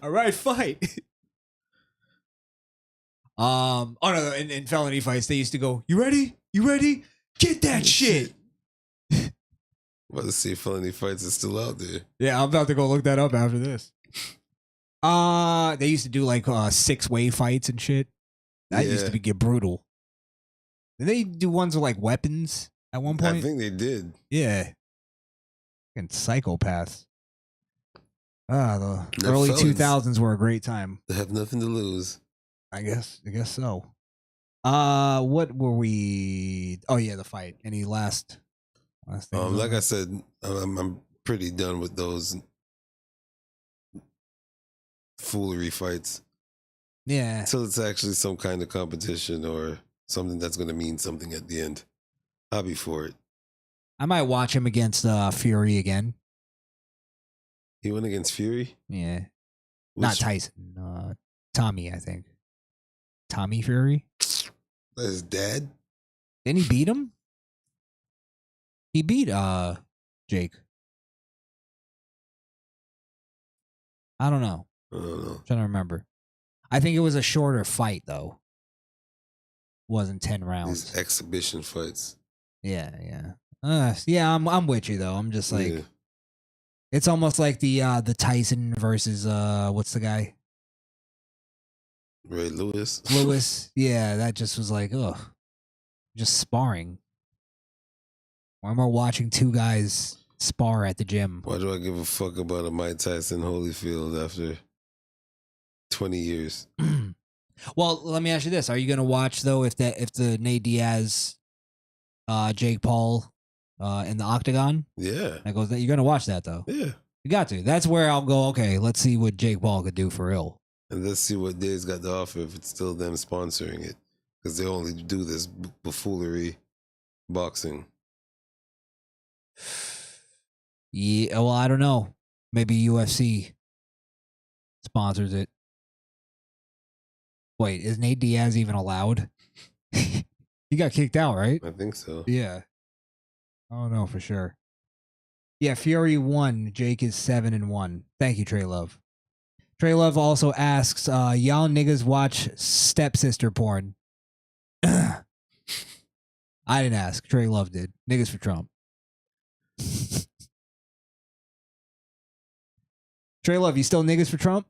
All right, fight. Oh no, in felony fights, they used to go, "You ready? You ready? Get that shit." About to see if felony fights are still out there. Yeah, I'm about to go look that up after this. They used to do like 6-way fights and shit. That used to get brutal. Did they do ones with like weapons at one point? I think they did. Yeah. Fucking psychopaths. The early 2000s were a great time. They have nothing to lose. I guess so. What were we? Oh yeah, the fight. Any last things? Like I said, I'm pretty done with those foolery fights. Yeah. Until it's actually some kind of competition or something that's going to mean something at the end. I'll be for it. I might watch him against Fury again. He went against Fury? Yeah. Not Tyson. Tommy, I think. Tommy Fury? His dad? Didn't he beat him? He beat Jake. I don't know. I'm trying to remember. I think it was a shorter fight though. It wasn't 10 rounds. These exhibition fights. Yeah. Yeah, I'm with you though. I'm just like, it's almost like the Tyson versus what's the guy? Ray Lewis. Yeah, that just was like, just sparring. Why am I watching two guys spar at the gym? Why do I give a fuck about a Mike Tyson Holyfield after 20 years? Well, let me ask you this: are you gonna watch though if the Nate Diaz, Jake Paul, in the Octagon? Yeah, you're gonna watch that though. Yeah, you got to. That's where I'll go. Okay, let's see what Jake Paul could do for real. And let's see what Dave's got to offer if it's still them sponsoring it. Because they only do this buffoonery boxing. Yeah, well, I don't know. Maybe UFC sponsors it. Wait, is Nate Diaz even allowed? He got kicked out, right? I think so. Yeah. I don't know for sure. Yeah, Fury won. Jake is 7-1. Thank you, Trey Love. Trey Love also asks, y'all niggas watch stepsister porn? I didn't ask. Trey Love did. Niggas for Trump. Trey Love, you still niggas for Trump?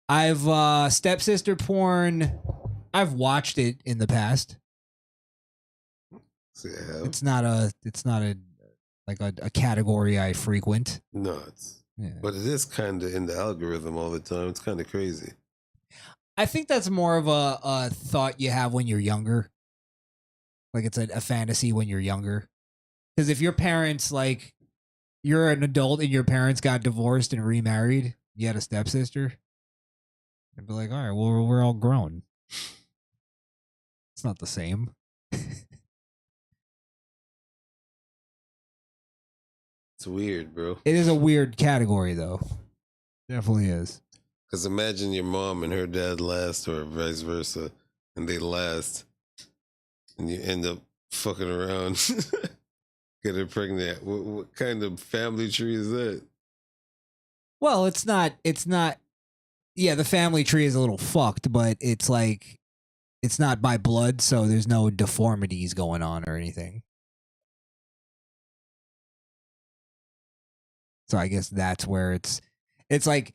I've stepsister porn. I've watched it in the past. Yeah. It's not a like a category I frequent. No, but it is kind of in the algorithm all the time. It's kind of crazy. I think that's more of a thought you have when you're younger. Like it's a fantasy when you're younger. Because if your parents, like, you're an adult and your parents got divorced and remarried, you had a stepsister, I'd be like, all right, well, we're all grown. It's not the same. It's weird, bro. It is a weird category, though. Definitely is. Because imagine your mom and her dad last, or vice versa, and they last, and you end up fucking around, get her pregnant. What kind of family tree is that? Well, it's not. Yeah, the family tree is a little fucked, but it's like, it's not by blood, so there's no deformities going on or anything. So I guess that's where it's like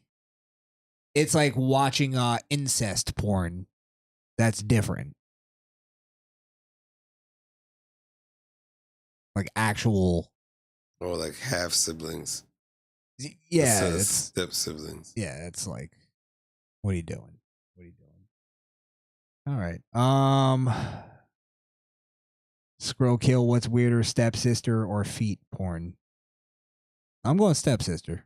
watching incest porn. That's different. Like actual, Or like half siblings. Yeah, Instead of it's step siblings. Yeah, it's like, what are you doing? What are you doing? All right. Scroll kill. What's weirder, stepsister or feet porn? I'm going stepsister.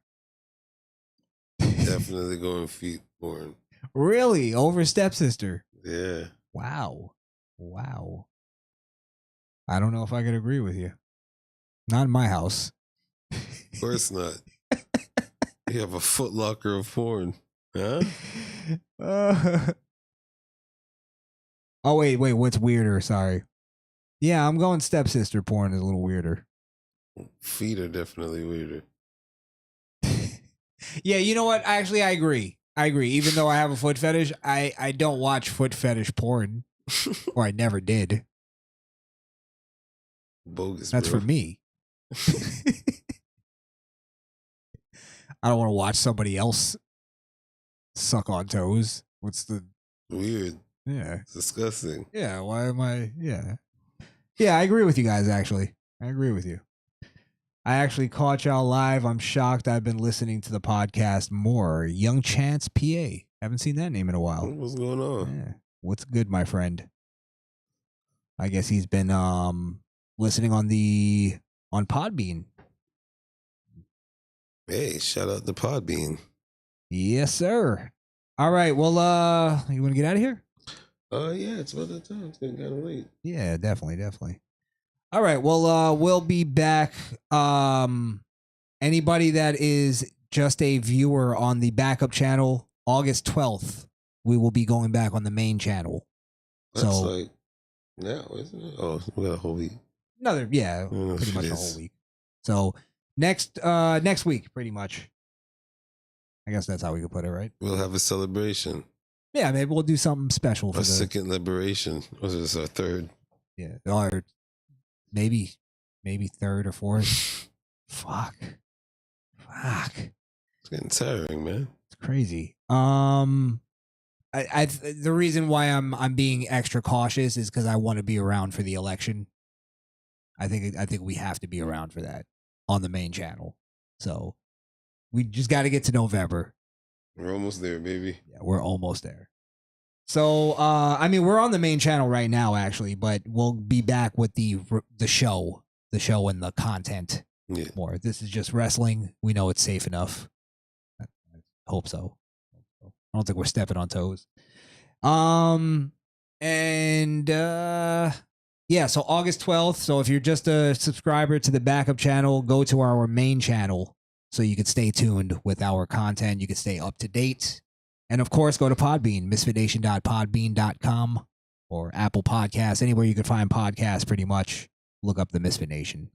Definitely going feet porn. Really? Over stepsister? Yeah. Wow. I don't know if I could agree with you. Not in my house. Of course not. You have a footlocker of porn. Huh? Oh, wait. What's weirder? Sorry. Yeah, I'm going stepsister porn is a little weirder. Feet are definitely weirder. Yeah, you know what? Actually, I agree. Even though I have a foot fetish, I don't watch foot fetish porn. Or I never did. Bogus, That's bro. for me. I don't want to watch somebody else suck on toes. What's the... Weird. Yeah. It's disgusting. Yeah, why am I... Yeah. Yeah, I agree with you guys, actually. I agree with you. I actually caught y'all live. I'm shocked I've been listening to the podcast more. Young Chance PA. Haven't seen that name in a while. What's going on? Yeah. What's good, my friend? I guess he's been listening on Podbean. Hey, shout out to Podbean. Yes, sir. All right. Well, you want to get out of here? Yeah, it's about that time. It's getting kind of late. Yeah, definitely. All right. Well, we'll be back. Anybody that is just a viewer on the backup channel, August 12th, we will be going back on the main channel. That's so like now, isn't it? Oh, we got a whole week. Pretty much a whole week. So next week, pretty much. I guess that's how we could put it, right? We'll have a celebration. Yeah, maybe we'll do something special for our second liberation. Was this our third? Yeah, or maybe third or fourth. Fuck. It's getting tiring, man. It's crazy. The reason why I'm being extra cautious is because I want to be around for the election. I think we have to be around for that on the main channel. So we just got to get to November. We're almost there, baby. Yeah, we're almost there. So I mean, we're on the main channel right now, actually, but we'll be back with the show and the content more. This is just wrestling. We know it's safe enough. I hope so. I don't think we're stepping on toes. Yeah, so August 12th. So if you're just a subscriber to the backup channel, go to our main channel so you can stay tuned with our content. You can stay up to date. And of course, go to Podbean, misfitnation.podbean.com or Apple Podcasts, anywhere you can find podcasts pretty much. Look up the Misfit Nation.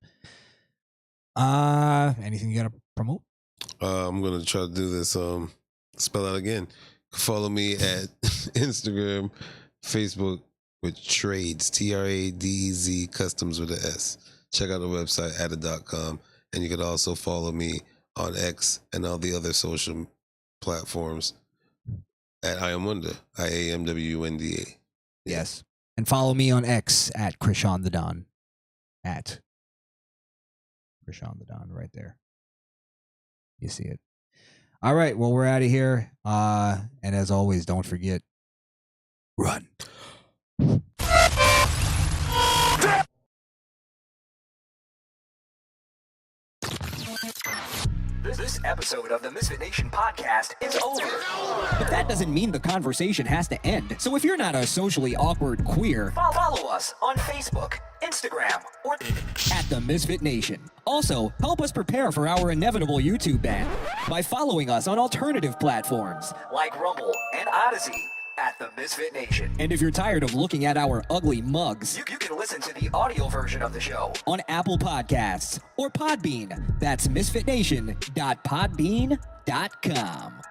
Anything you got to promote? I'm going to try to do this. Spell out again. Follow me at Instagram, Facebook with Trades, TRADEZ, customs with an S. Check out the website, adda.com. And you can also follow me on X and all the other social platforms at I Am Wonder, IAMWNDA. Yes. And follow me on X at Crishaun the Don. At Crishaun the Don right there. You see it. All right. Well, we're out of here. And as always, don't forget, run. This episode of the Misfit Nation podcast is over. But that doesn't mean the conversation has to end. So if you're not a socially awkward queer, follow us on Facebook, Instagram, or at the Misfit Nation. Also, help us prepare for our inevitable YouTube ban by following us on alternative platforms like Rumble and Odyssey at the Misfit Nation. And if you're tired of looking at our ugly mugs, you can listen to the audio version of the show on Apple Podcasts or Podbean. That's misfitnation.podbean.com.